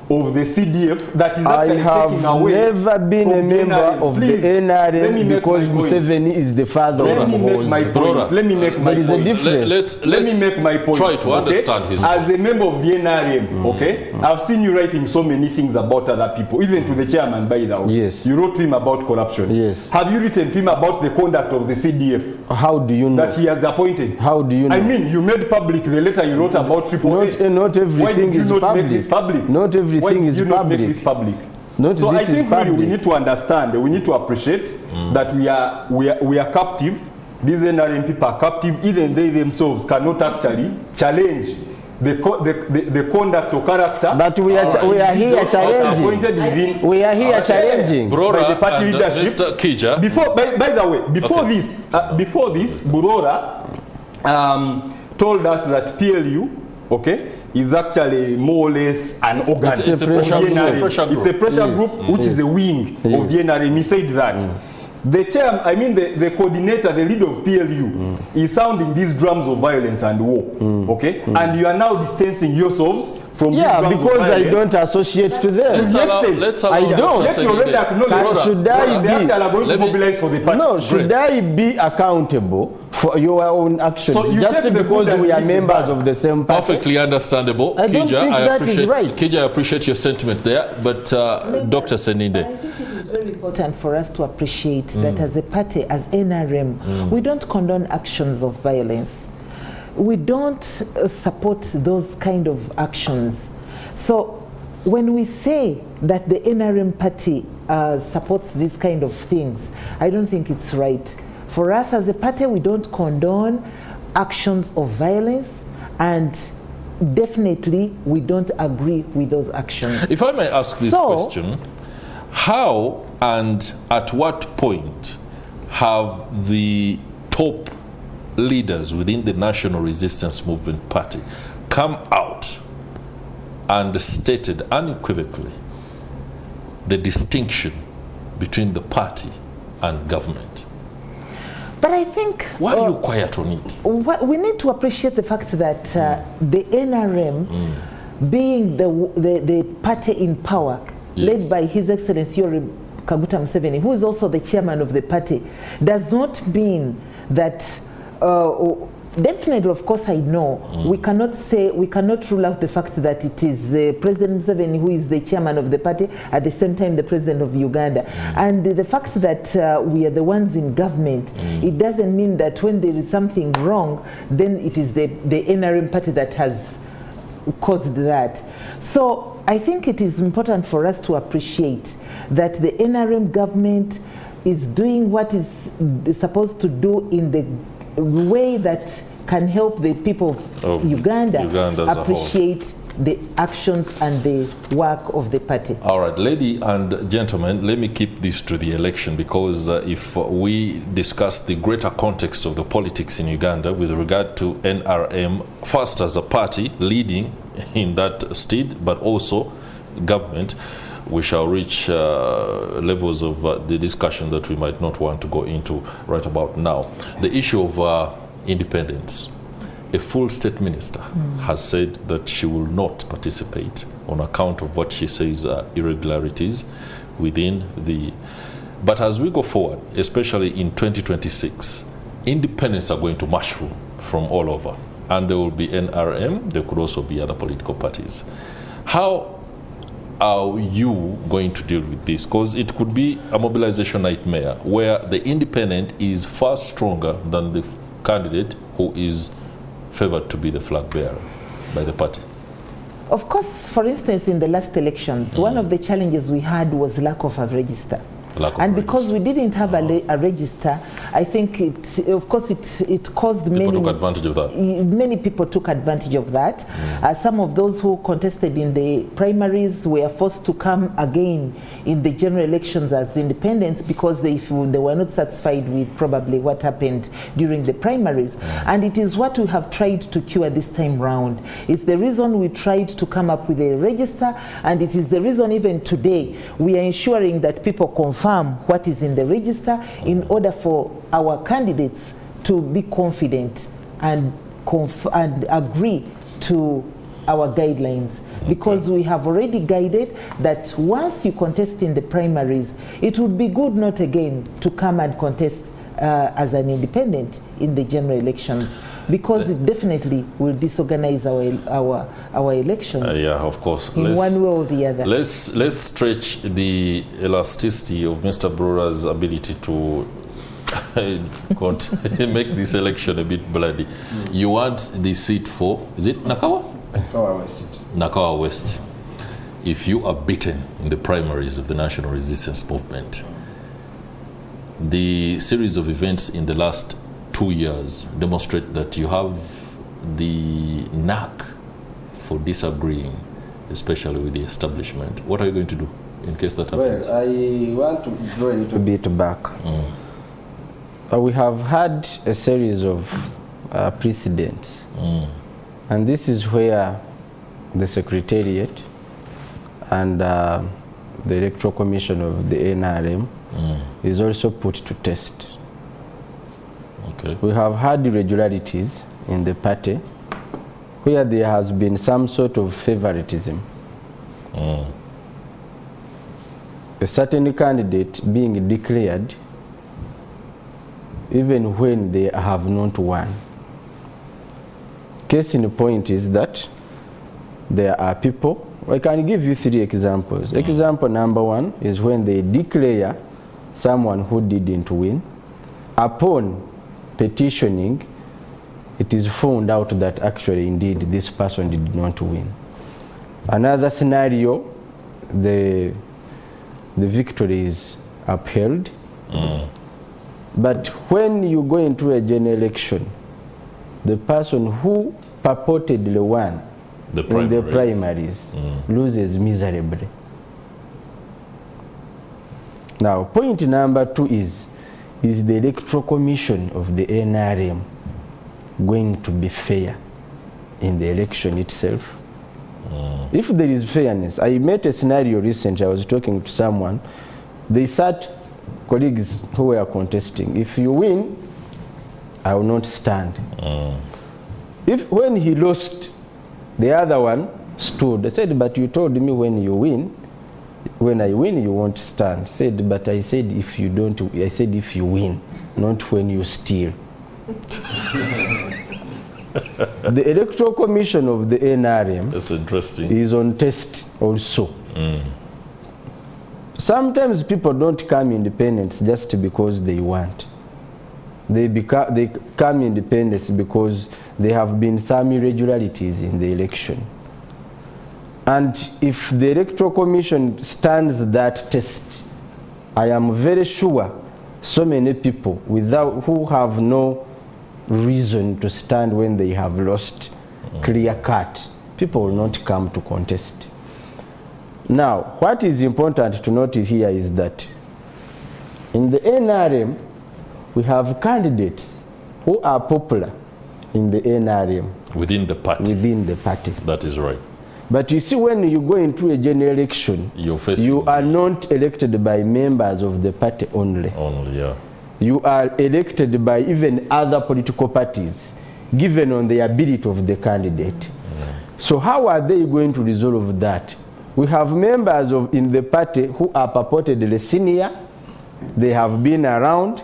of the CDF that is actually taking away. I have never been a member of the NRM because Museveni is the father of Muhoozi. Let me make my point. There is a difference. Let me make my point. Try to understand his point. As a member of the NRM, okay, I've seen you writing so many things about other people, even to the chairman, by the way. Yes. You wrote to him about corruption. Yes. Have you written to him about the conduct of the CDF? How do you know? That he has appointed. How do you know? I mean, you made public the letter you wrote about AAA. Not everything is public. Make this public? Not everything is public. Make this public. So I think really we need to understand, we need to appreciate that we are captive. These NRM people are captive. Even they themselves cannot actually challenge the conduct or character. But we are here challenging. We are here challenging. Burora the party and leadership. Mr. Kijja. By the way, before this, Burora told us that PLU, is actually more or less an organ. It's a pressure group. Which is a wing of the NRM. He said that. The chair, I mean the coordinator, the leader of PLU, is sounding these drums of violence and war. And you are now distancing yourselves from these drums of violence. I don't associate to them. I don't. Let's already acknowledge. Should I be? They are going to mobilize for the party. No, should I be accountable for your own actions just because we are members of the same party? Perfectly understandable. I don't think that is right. Kijja, I appreciate your sentiment there, but Dr. Sseninde. I think it is very important for us to appreciate that as a party, as NRM, we don't condone actions of violence. We don't support those kind of actions. So when we say that the NRM party supports these kind of things, I don't think it's right For us as a party, we don't condone actions of violence, and definitely we don't agree with those actions. If I may ask this question, how and at what point have the top leaders within the National Resistance Movement Party come out and stated unequivocally the distinction between the party and government? But I think... Why are you quiet on it? We need to appreciate the fact that the NRM, being the party in power, led by His Excellency Yoweri Kaguta Museveni, who is also the chairman of the party, does not mean that... definitely, of course, I know we cannot rule out the fact that it is President Museveni who is the chairman of the party, at the same time the president of Uganda. And the fact that we are the ones in government, it doesn't mean that when there is something wrong, then it is the NRM party that has caused that. So I think it is important for us to appreciate that the NRM government is doing what is supposed to do in the way that can help the people of Uganda appreciate the actions and the work of the party. All right, ladies and gentlemen, let me keep this to the election, because if we discuss the greater context of the politics in Uganda with regard to NRM, first as a party leading in that state, but also government, we shall reach levels of the discussion that we might not want to go into right about now. The issue of independence. A full state minister has said that she will not participate on account of what she says are irregularities within the... But as we go forward, especially in 2026, independents are going to mushroom from all over. And there will be NRM, there could also be other political parties. How are you going to deal with this? Because it could be a mobilization nightmare where the independent is far stronger than the candidate who is favored to be the flag bearer by the party. Of course, for instance, in the last elections, one of the challenges we had was lack of a register. And because we didn't have a register, I think it caused many... People took advantage of that. Many people took advantage of that. Some of those who contested in the primaries were forced to come again in the general elections as independents because they were not satisfied with probably what happened during the primaries. And it is what we have tried to cure this time round. It's the reason we tried to come up with a register, and it is the reason even today we are ensuring that people confirm what is in the register in order for our candidates to be confident and agree to our guidelines. Because we have already guided that once you contest in the primaries, it would be good not again to come and contest as an independent in the general elections, because it definitely will disorganize our elections. Yeah, of course. In one way or the other. Let's stretch the elasticity of Mr. Brora's ability to make this election a bit bloody. You want the seat for, is it Nakawa? Nakawa West. Nakawa West. If you are beaten in the primaries of the National Resistance Movement, the series of events in the last 2 years demonstrate that you have the knack for disagreeing, especially with the establishment. What are you going to do in case that happens? Well, I want to go a little bit back. We have had a series of precedents, and this is where the Secretariat and the Electoral Commission of the NRM is also put to test. Okay. We have had irregularities in the party where there has been some sort of favoritism. A certain candidate being declared even when they have not won. Case in point is that there are people, I can give you 3 examples. Example number 1 is when they declare someone who didn't win. Upon petitioning, it is found out that actually indeed this person did not win. Another scenario, the victory is upheld. But when you go into a general election, the person who purportedly won in the primaries loses miserably. Now, point number 2 is the Electoral Commission of the NRM going to be fair in the election itself? If there is fairness, I met a scenario recently. I was talking to someone. They sat colleagues who were contesting. If you win, I will not stand. When he lost, the other one stood. I said, but you told me when you win, when I win, you won't stand. Said, but I said if you don't. I said if you win, not when you steal. The Electoral Commission of the NRM That's interesting. is on test also. Sometimes people don't come independent just because they want. They come independent because there have been some irregularities in the election. And if the Electoral Commission stands that test, I am very sure so many people who have no reason to stand when they have lost clear cut, people will not come to contest. Now, what is important to notice here is that in the NRM, we have candidates who are popular in the NRM. Within the party. Within the party. That is right. But you see, when you go into a general election, you are not elected by members of the party only. Only, yeah. You are elected by even other political parties, given on the ability of the candidate. So how are they going to resolve that? We have members in the party who are purportedly senior. They have been around.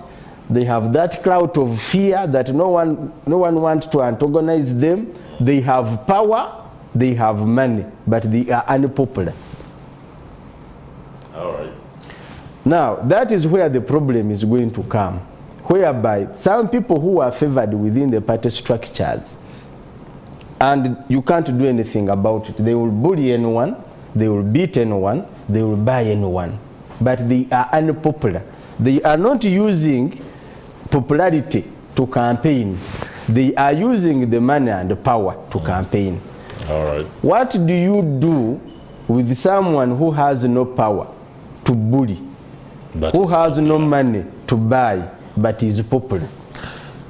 They have that cloud of fear that no one wants to antagonize them. They have power. They have money, but they are unpopular. All right. Now, that is where the problem is going to come, whereby some people who are favored within the party structures, and you can't do anything about it. They will bully anyone, they will beat anyone, they will buy anyone, but they are unpopular. They are not using popularity to campaign. They are using the money and the power to campaign. All right. What do you do with someone who has no power to bully, who has no money to buy, but is popular?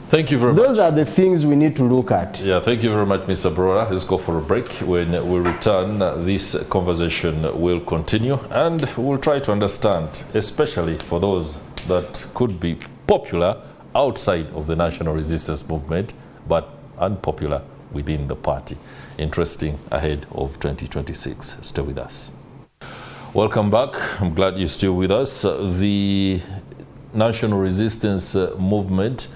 Thank you very much. Those are the things we need to look at. Yeah, thank you very much, Mr. Brora. Let's go for a break. When we return, this conversation will continue, and we'll try to understand, especially for those that could be popular outside of the national resistance movement, but unpopular within the party. Interesting ahead of 2026. Stay with us. Welcome back. I'm glad you're still with us. The national resistance movement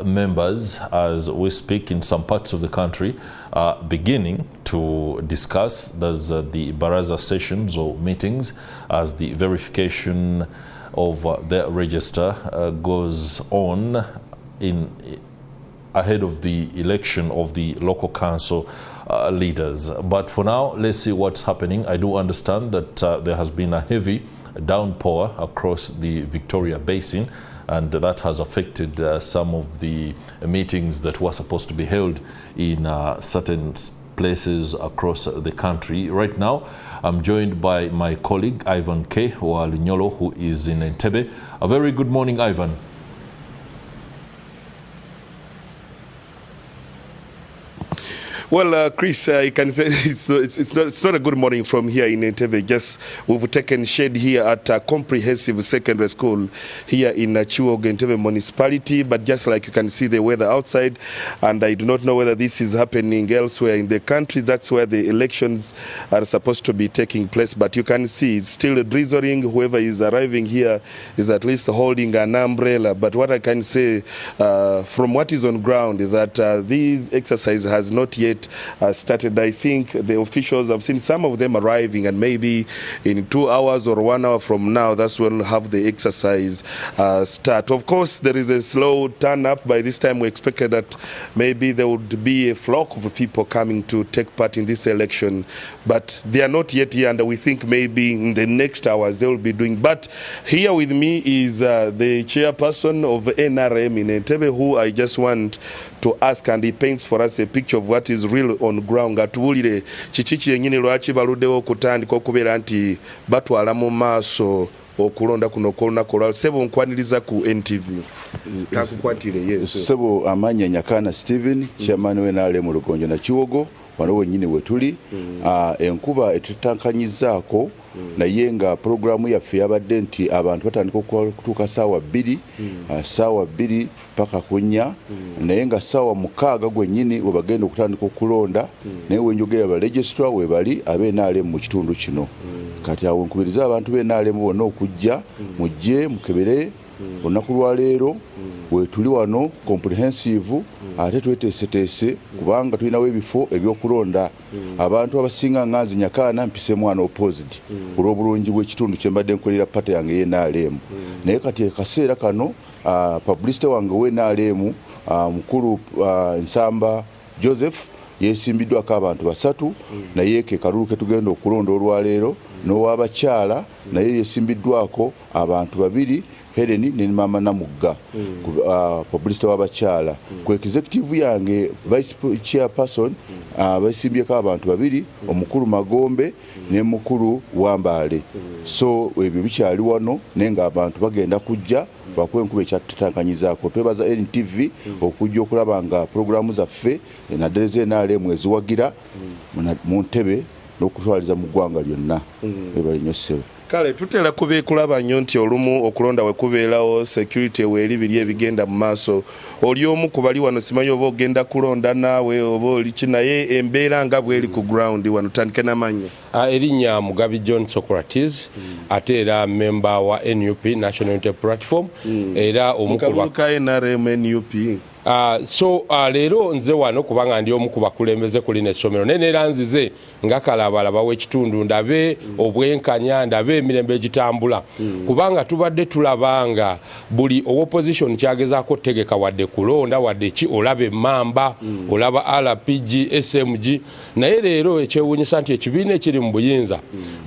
members, as we speak in some parts of the country, are beginning to discuss the Baraza sessions or meetings as the verification of their register goes on ahead of the election of the local council leaders. But for now, let's see what's happening. I do understand that there has been a heavy downpour across the Victoria Basin, and that has affected some of the meetings that were supposed to be held in certain places across the country. Right now, I'm joined by my colleague, Ivan K. Walunyolo, who is in Entebbe. A very good morning, Ivan. Well, Chris, you can say it's not a good morning from here in Entebbe. Just we've taken shade here at a comprehensive secondary school here in Chiwogo, Entebbe municipality. But just like you can see the weather outside, and I do not know whether this is happening elsewhere in the country. That's where the elections are supposed to be taking place. But you can see it's still drizzling. Whoever is arriving here is at least holding an umbrella. But what I can say from what is on ground is that this exercise has not yet yet started. I think the officials, I've seen some of them arriving, and maybe in 2 hours or 1 hour from now, that's when we'll have the exercise start. Of course, there is a slow turn up. By this time, we expected that maybe there would be a flock of people coming to take part in this election, but they are not yet here, and we think maybe in the next hours they will be doing. But here with me is the chairperson of NRM in Entebbe, who I just want to ask, and he paints for us a picture of what is real on ground. Gatubulire chichichi yenyini lwachi baludewo kutandika okubeera nti batwala mu maaso okulonda kuno kolona kolwa sebo nkwaniriza ku NTV kakukwatire. Yes sebo amanya Nyakana Steven chairman we NRM mu Lugonjo na Kiwogo wano wenyini wetuli enkuba etutankanyizaako naye nga programu yaffe yabadde nti abantu batandika okutuuka saawa 2 paka kunya naye nga saawa 6 gwennyini we bagenda okutandika okulonda naye wenjogera ba registrar we bali abe NRM mu kitundu kino kati awo nkubiriza abantu be NRM bonna okujja mujje mukebere olunaku lwa leero wetuli wano comprehensive ate tweteeseteese kubanga tulinawo ebifo ebyokulonda abantu abasinga nganzi Nyakana mpise mwana opposed olw'obulungi bw'ekitundu kye mbadde nkolera pata yange ye NRM naye kati akaseera kano publicity wange we NRM mukulu Nsamba Joseph yesimbiddwako abantu 3 naye ke kalulu ke tugenda okulonda olwaleero n'owabakyala naye yesimbiddwako abantu 2 Heleni ne mama Namugga publicity w'abakyala ku executive yange vice chairperson basimbyeko abantu 2 omukulu Magombe ne mukulu Wambale so ebyo bikyali wano nenga abantu bagenda kujja bakwenkuba ekyatutankanyizaako twebaza NTV okujja okulaba nga programu zaffe naddeze NRM eziwagira mu Entebbe n'okutwaliza mu ggwanga lyonna ebali nnyo ssebo. Kale tutera kulaba nnyo nti olumu okulonda we kubeerawo security weeri biri ebigenda mu maaso oli omu ku bali wano simanyi oba ogenda kulonda naawe oba oli kinaye embeera nga bweri ku ground wano tandike n'amannya. Erinnya Mugabi John Socrates ate era member wa NUP National Unity Platform era omukuba NRM NUP. So leero nze wano kubanga ndi omu ku bakulembeze kuli n'essomero neneera nzize nga kalabalaba w'ekitundu ndabe obwenkanya ndabe emirembe egitambula kubanga tubadde tulabanga buli opposition kyagezaako tegeka wadde kulonda wadde ki olaba emmamba olaba RPG SMG naye leero ekyewuunyisa nti ekibiina ekiri mu buyinza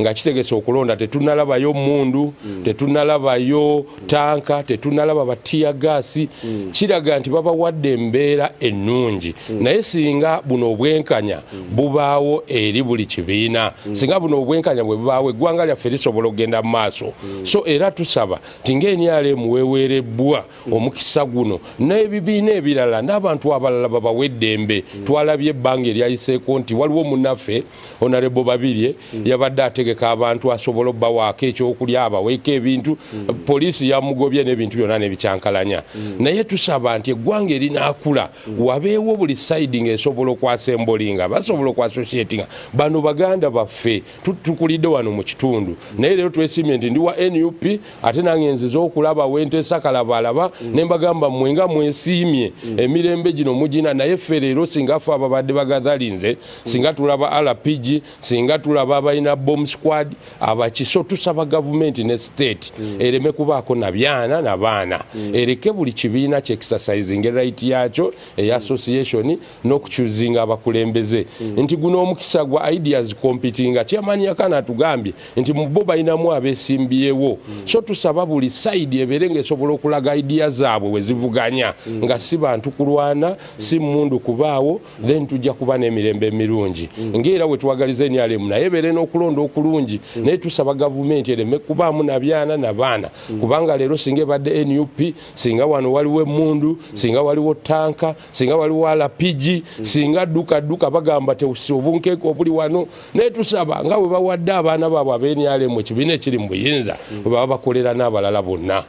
nga kitegese okulonda tetunalabayo mundu tetunalabayo tanka tetunalaba batiyagaasi kiraga nti baba wadde embeera ennungi naye singa buno obwenkanya bubaawo eri buli kibiina singa buno obwenkanya bwe bubaawo eggwanga lyaffe lisobola okugenda mu maaso so era tusaba tingaNRM weweerebbwa omukisa guno n'ebibiina ebirala n'abantu abalala babaweddembe twalabye ebbanga eryayiseeko nti waliwo munnaffe Honorable Babirye yabadde ategeka abantu asobola obbawaako ekyokulya abaweeko ebintu poliisi yamugobye n'ebintu byonna n'ebikyankalanya naye tusaba nti eggwanga erinakula wabeewo buli siding esobola okwasembolinga basobola okwassociatinga bano baganda baffe tukulidde wano mu kitundu naye leero twesimye nti ndi wa NUP ate nange nziza okulaba wenteesa kalabalaba ne mbagamba mwenga mwesiimye emirembe gino mugina naye ffe leero singa ffe ababadde bagathalinze singa tulaba RPG singa tulaba abalina bomb squad abakiso tusaba gavumenti ne state ereme kubaako nabyana nabaana ereke buli kibiina kyexercising right yakyo association n'okuchuzinga abakulembeze nti guno omukisa gwa ideas competing chairman Nyakana atugambye nti mu bo balinamu abeesimbyewo so tusaba buli side eberenga esobola okulaga ideas zaabwe wezivuganya nga si bantu kulwana si mundu kubaawo then tujja kuba n'emirembe emirungi ng'era we twagaliza NRM naye ebeere n'okulonda okulungi naye tusaba gavumenti ereme kubaamu nabyana nabaana kubanga leero singa ebadde NUP singa wano waliwo emundu singa waliwo tanka singa waliwo RPG singa duka bagamba teobunkeeko obuli wano naye tusaba nga bwe bawadde abaana baabwe ab'NRM ekibiina ekiri mu buyinza bwe baba bakolera n'abalala bonna.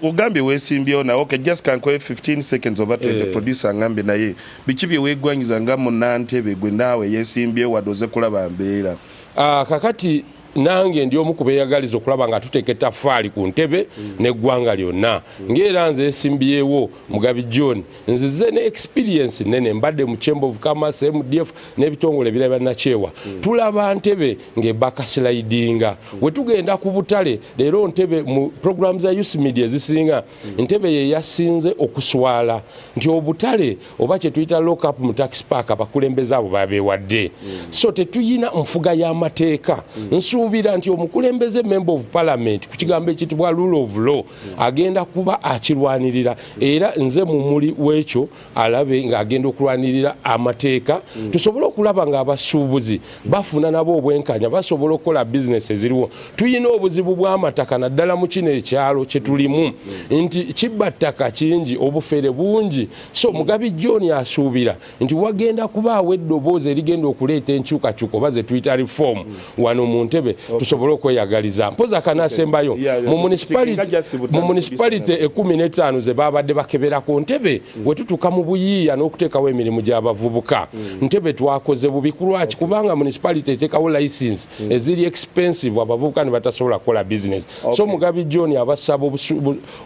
Ogambye weesimbyewo nawe okay just can call 15 seconds over to producer ngambe naye biki bye weegwanyiza nga mu Entebbe gwe naawe yeesimbyewo wadde oze kulaba mbeera. Kakati nange ndi omu ku beeyagaliza okulaba nga tuteeka ettaffaali ku Entebbe n'eggwanga lyonna. Ng'era nze esimbyewo Mugabi John nzize ne experience nene mbadde mu Chamber of Commerce, MDF n'ebitongole ebirala bannakyewa. Tulaba Entebbe ng'ebakasilayidinga. We tugenda ku butale leero Entebbe mu programs za youth media zisinga Entebbe ye yasinze okuswala nti obutale oba kye tuyita lock up mu tax park abakulembeze abo babeewadde. So tetuyina nfuga y'amateeka. Nsuubira nti omukulembeze member of parliament ku kigambo ekitibwa rule of law agenda kuba akirwanirira era nze mu muli w'ekyo alabe ng'agenda okulwanirira amateeka tusobole okulaba ng'abasuubuzi bafuna nabo obwenkanya basobola okukola business eziriwo. Tuyina obuzibu bw'amataka naddala mu kino ekyalo kye tulimu nti kibba ttaka kingi obufere bungi. So Mugabi John asuubira nti wagenda kubaawo eddoboozi erigenda okuleeta enkyukakyuka oba ze tuyita reform wano mu Entebbe tusobole okweyagaliza. Mpoza kanaasembayo mu municipality 15 ze babadde bakebera ku Entebbe we tutuuka mu buyiiya n'okuteekawo emirimu gy'abavubuka. Entebbe twakoze bubi ku lwaki kubanga municipality eteekawo license eziri expensive abavubuka ne batasobola kukola business. So Mugabi John abasaba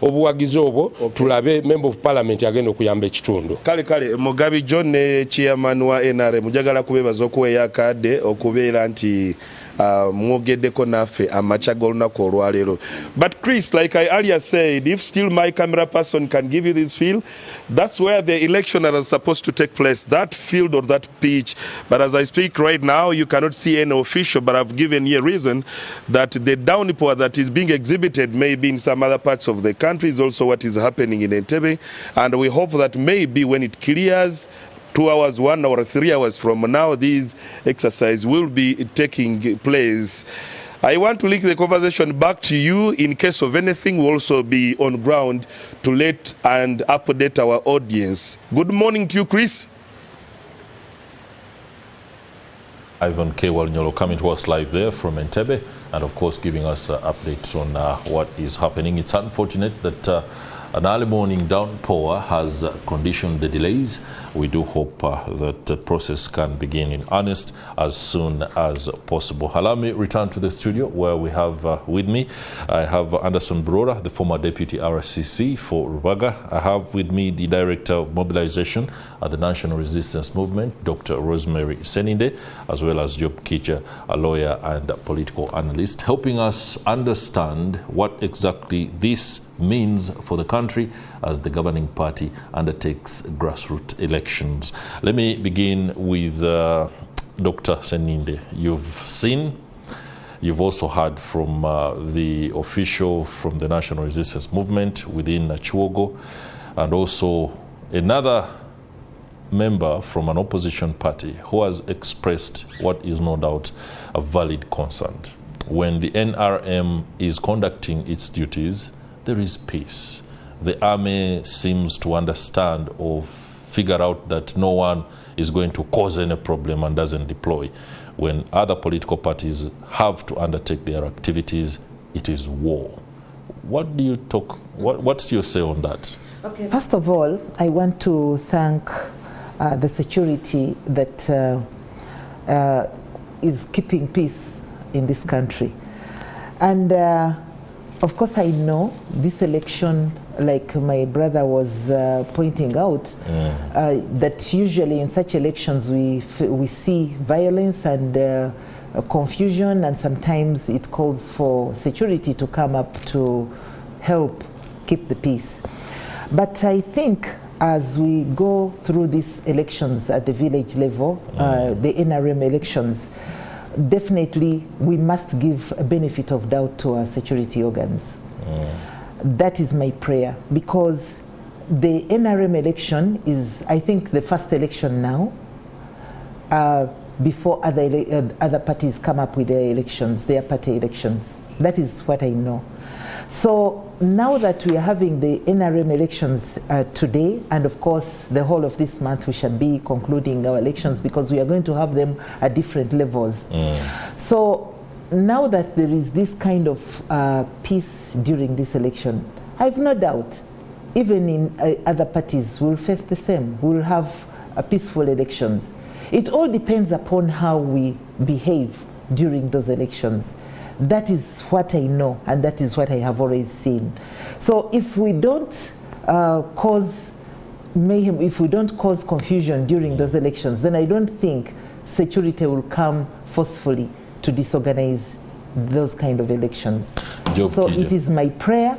obuwagizi obwo tulabe member of parliament agenda okuyamba ekitundu. Kale Mugabi John ne chairman wa NRM mujagala kubebaza okuweeyo akadde okubeera nti mwogeddeko naffe amacha g'olunaku olwaleero. But Chris, like I earlier said, if still my camera person can give you this feel, that's where the election are supposed to take place, that field or that pitch. But as I speak right now, you cannot see any official, but I've given you a reason that the downpour that is being exhibited maybe in some other parts of the country is also what is happening in Entebbe. And we hope that maybe when it clears, 2 hours, 1 hour, 3 hours from now, this exercise will be taking place. I want to link the conversation back to you. In case of anything, we'll also be on ground to let and update our audience. Good morning to you, Chris. Ivan K. Walnyolo coming to us live there from Entebbe and of course giving us updates on what is happening. It's unfortunate that an early morning downpour has conditioned the delays. We do hope that the process can begin in earnest as soon as possible. Allow me return to the studio where we have with me, I have Anderson Brora, the former deputy RCC for Rubaga. I have with me the director of mobilization at the National Resistance Movement, Dr. Rosemary Sseninde, as well as Job Kijja, a lawyer and a political analyst, helping us understand what exactly this means for the country as the governing party undertakes grassroots elections. Let me begin with Dr. Sseninde. You've also heard from the official from the National Resistance Movement within Chiwogo and also another member from an opposition party who has expressed what is no doubt a valid concern. When the NRM is conducting its duties, there is peace. The army seems to understand or figure out that no one is going to cause any problem and doesn't deploy. When other political parties have to undertake their activities, it is war. What's your say on that? Okay. First of all, I want to thank the security that is keeping peace in this country. And of course, I know this election, like my brother was pointing out, that usually in such elections we see violence and confusion, and sometimes it calls for security to come up to help keep the peace. But I think as we go through these elections at the village level, the NRM elections, definitely we must give a benefit of doubt to our security organs. That is my prayer, because the NRM election is, I think, the first election now before other parties come up with their elections, their party elections. That is what I know. So now that we are having the NRM elections today, and of course the whole of this month we shall be concluding our elections because we are going to have them at different levels. So now that there is this kind of peace during this election, I have no doubt even in other parties we'll face the same. We'll have peaceful elections. It all depends upon how we behave during those elections. That is what I know, and that is what I have always seen. So if we don't cause mayhem, if we don't cause confusion during those elections, then I don't think security will come forcefully to disorganize those kind of elections. So it is my prayer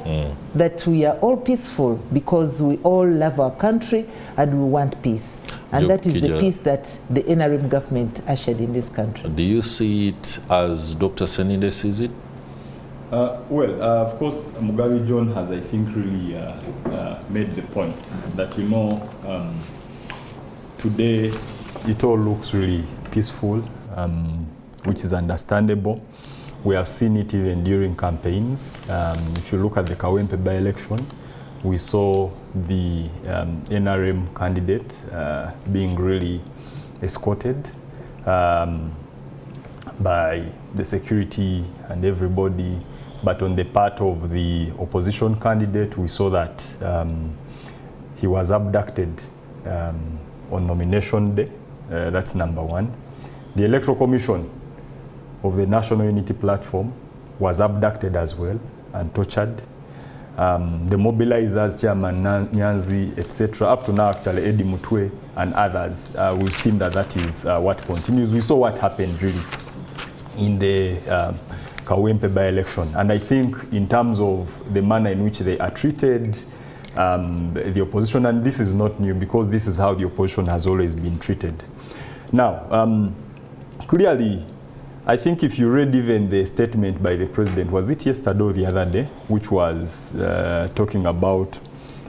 that we are all peaceful, because we all love our country and we want peace. And that is the peace that the NRM government ushered in this country. Do you see it as Dr. Sseninde sees it? Well, of course, Mugabe John has, I think, really made the point that, you know, today it all looks really peaceful, which is understandable. We have seen it even during campaigns. If you look at the Kawempe by-election, we saw the NRM candidate being really escorted by the security and everybody. But on the part of the opposition candidate, we saw that he was abducted on nomination day. That's number one. The Electoral Commission of the National Unity Platform was abducted as well and tortured. The mobilizers, Chairman Nyanzi, etc., up to now actually Eddie Mutwe and others, we've seen that that is what continues. We saw what happened really in the Kawempe by-election, and I think in terms of the manner in which they are treated, the opposition, and this is not new because this is how the opposition has always been treated. Now, clearly, I think if you read even the statement by the president, was it yesterday or the other day, which was talking about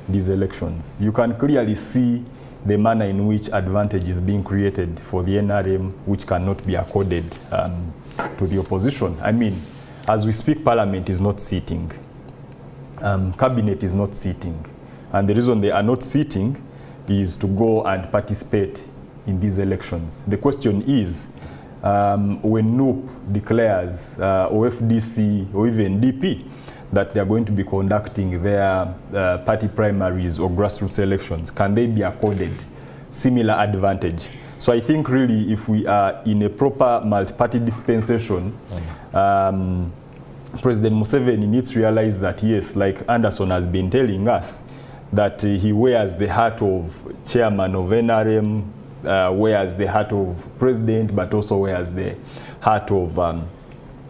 these elections, you can clearly see the manner in which advantage is being created for the NRM, which cannot be accorded to the opposition. I mean, as we speak, Parliament is not sitting. Cabinet is not sitting. And the reason they are not sitting is to go and participate in these elections. The question is, when NUP declares, or FDC, or even DP, that they are going to be conducting their party primaries or grassroots elections, can they be accorded similar advantage? So I think really if we are in a proper multi-party dispensation, President Museveni needs to realize that, yes, like Anderson has been telling us, that he wears the hat of chairman of NRM, wears the hat of president, but also wears the hat of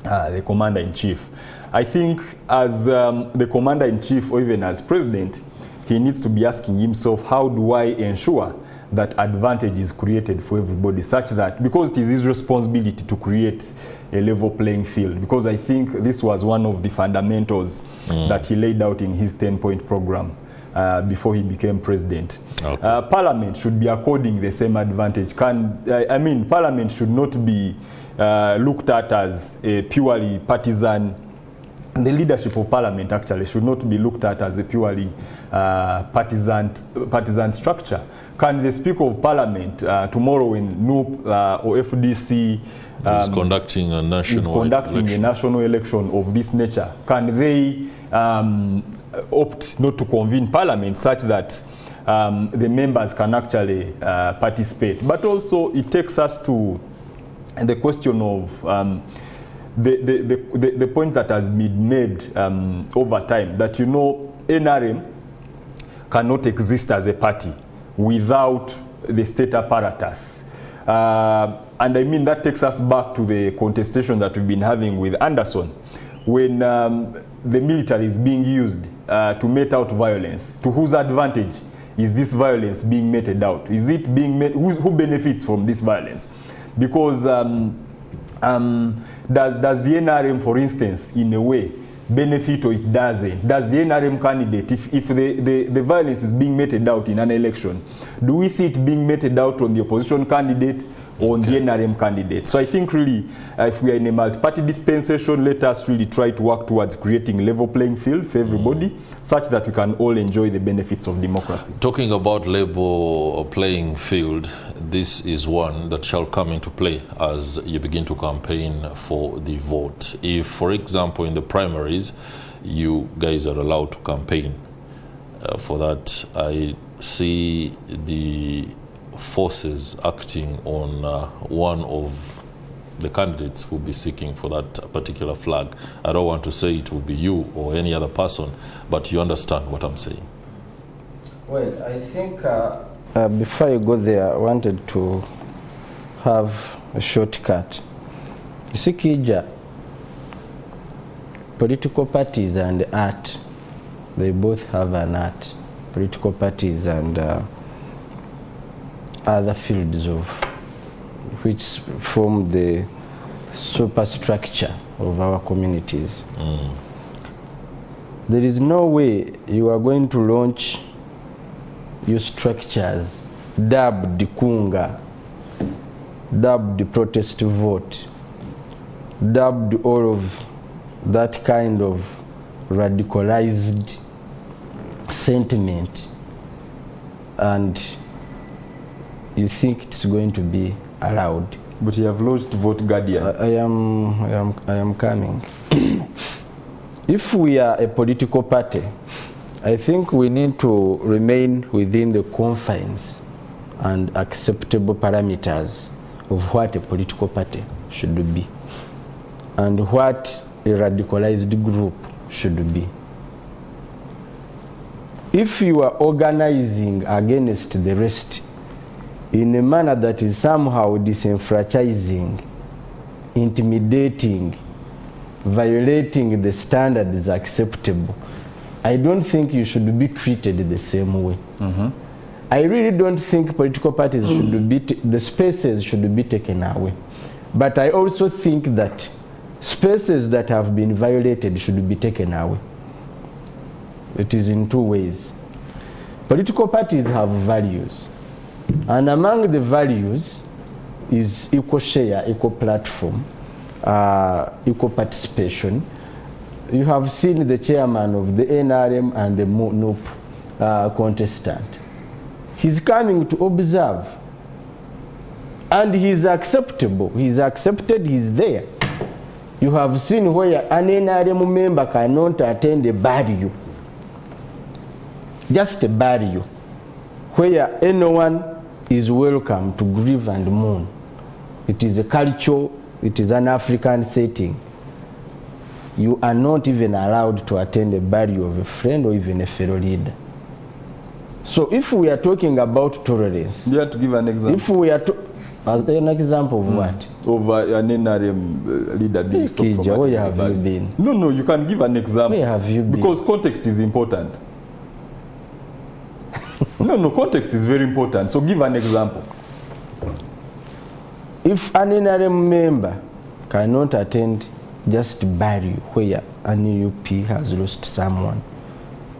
the commander-in-chief. I think as the commander-in-chief or even as president, he needs to be asking himself, how do I ensure that advantage is created for everybody, such that, because it is his responsibility to create a level playing field, because I think this was one of the fundamentals that he laid out in his 10-point program before he became president. Okay. Parliament should be according the same advantage. I mean, Parliament should not be looked at as a purely partisan. The leadership of Parliament actually should not be looked at as a purely partisan structure. Can the Speaker of Parliament tomorrow when NUP or FDC is conducting a national election of this nature, can they opt not to convene Parliament such that the members can actually participate? But also it takes us to the question of the point that has been made over time, that, you know, NRM cannot exist as a party without the state apparatus. And I mean, that takes us back to the contestation that we've been having with Anderson, when the military is being used to mete out violence. To whose advantage is this violence being meted out? Is it being who benefits from this violence? Because does the NRM, for instance, in a way, benefit or it doesn't? Does the NRM candidate, if the violence is being meted out in an election, do we see it being meted out on the opposition candidate or on the NRM candidate? So I think really, if we are in a multi-party dispensation, let us really try to work towards creating a level playing field for everybody, such that we can all enjoy the benefits of democracy. Talking about level playing field, this is one that shall come into play as you begin to campaign for the vote. If, for example, in the primaries, you guys are allowed to campaign, for that, I see the forces acting on one of the candidates will be seeking for that particular flag. I don't want to say it will be you or any other person, but you understand what I'm saying. Well, I think before you go there, I wanted to have a shortcut. You see, Kijja, political parties and art, they both have an art. Political parties and other fields of which form the superstructure of our communities. There is no way you are going to launch your structures dubbed Kunga, dubbed protest vote, dubbed all of that kind of radicalized sentiment, and you think it's going to be allowed. But you have launched Vote Guardian. I am coming. If we are a political party, I think we need to remain within the confines and acceptable parameters of what a political party should be and what a radicalized group should be. If you are organizing against the rest in a manner that is somehow disenfranchising, intimidating, violating the standards acceptable, I don't think you should be treated the same way. I really don't think political parties should be, the spaces should be taken away. But I also think that spaces that have been violated should be taken away. It is in two ways. Political parties have values. And among the values is equal share, equal platform, equal participation. You have seen the chairman of the NRM and the NUP contestant. He's coming to observe. And he's acceptable. He's accepted, he's there. You have seen where an NRM member cannot attend a barrio. Just a barrio. Where anyone is welcome to grieve and mourn. It is a culture, it is an African setting. You are not even allowed to attend a burial of a friend or even a fellow leader. So if we are talking about tolerance, You have to give an example. if we are as an example of what? Of an NRM leader being stopped from Kijja, where attending have the you burial. been? No, you can give an example. Where have you been? Because context is important. No, context is very important. So give an example. If an NRM member cannot attend just burial where an UP has lost someone,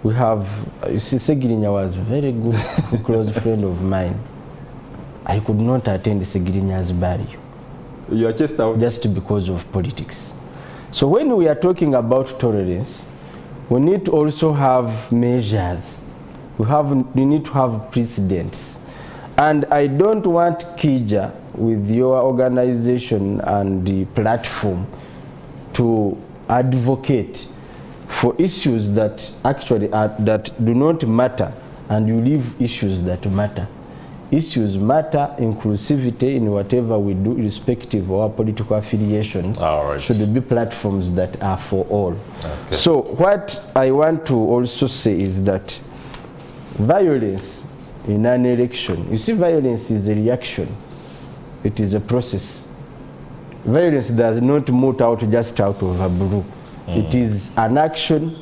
we have, you see, Segirinya was a very good close friend of mine. I could not attend Segirinya's burial. You are just out. Just because of politics. So when we are talking about tolerance, we need to also have measures. We need to have precedents. And I don't want Kijja, with your organization and the platform, to advocate for issues that actually that do not matter, and you leave issues that matter. Issues matter, inclusivity in whatever we do, irrespective of our political affiliations, should be platforms that are for all. Okay. So what I want to also say is that violence in an election, you see, violence is a reaction. It is a process. Violence does not move out just out of a blue. It is an action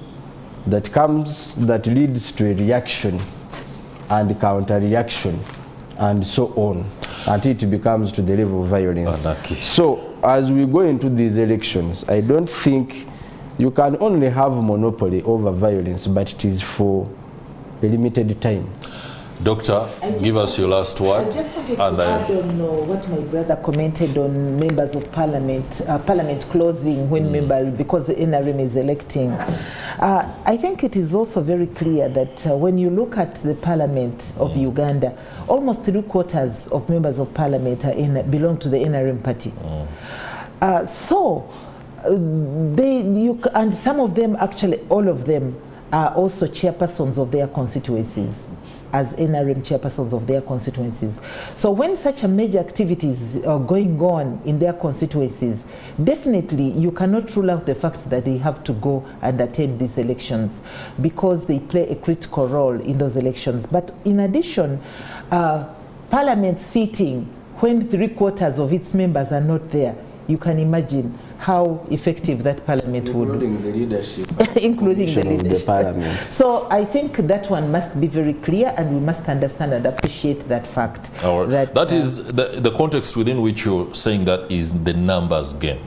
that comes, that leads to a reaction and counter-reaction and so on, until it becomes to the level of violence. So as we go into these elections, I don't think you can only have monopoly over violence, but it is for a limited time. Doctor, give us your last word. I just wanted to add on what my brother commented on members of parliament, parliament closing when members, because the NRM is electing. I think it is also very clear that when you look at the parliament of Uganda, almost 3/4 of members of parliament are belong to the NRM party. And some of them, actually all of them, are also chairpersons of their constituencies, as NRM chairpersons of their constituencies. So when such a major activities are going on in their constituencies, definitely you cannot rule out the fact that they have to go and attend these elections, because they play a critical role in those elections. But in addition, Parliament sitting when 3/4 of its members are not there, you can imagine how effective that Parliament would be. Including the leadership. Including the leadership. Of the Parliament. So I think that one must be very clear, and we must understand and appreciate that fact. All right. That is the context within which you're saying that is the numbers game.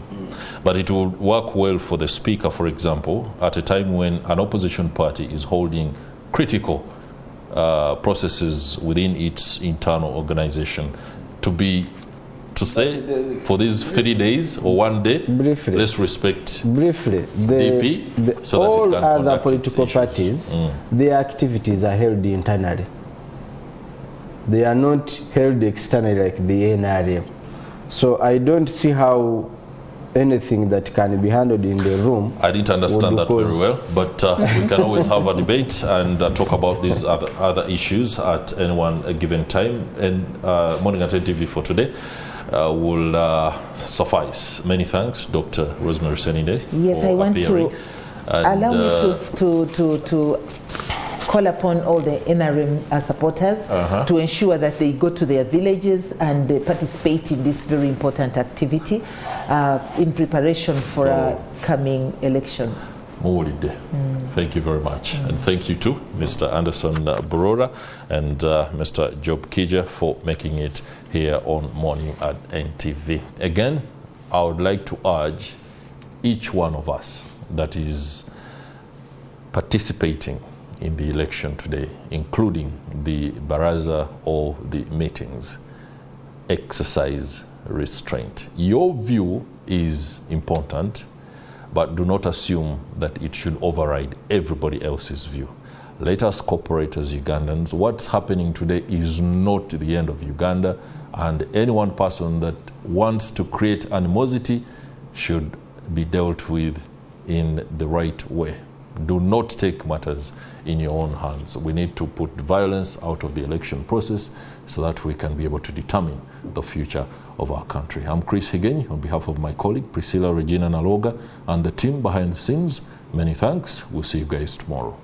But it will work well for the Speaker, for example, at a time when an opposition party is holding critical processes within its internal organization to say for these 3 days or 1 day, briefly, let's respect briefly, DP so that all it can other political parties, their activities are held internally. They are not held externally like the NRM. So I don't see how anything that can be handled in the room. I didn't understand that very well, but we can always have a debate and talk about these other issues at any one given time. And Morning at NTV for today will suffice. Many thanks, Dr. Rosemary Sseninde. Yes, I want appearing. to allow me to call upon all the NRM supporters to ensure that they go to their villages and participate in this very important activity in preparation for coming elections. Thank you very much. And thank you too, Mr. Anderson Borora and Mr. Job Kijja, for making it here on Morning at NTV. Again, I would like to urge each one of us that is participating in the election today, including the baraza or the meetings, exercise restraint. Your view is important, but do not assume that it should override everybody else's view. Let us cooperate as Ugandans. What's happening today is not the end of Uganda, and any one person that wants to create animosity should be dealt with in the right way. Do not take matters in your own hands. We need to put violence out of the election process so that we can be able to determine the future of our country. I'm Chris Higenyi on behalf of my colleague Priscilla Regina Naloga and the team behind the scenes. Many thanks. We'll see you guys tomorrow.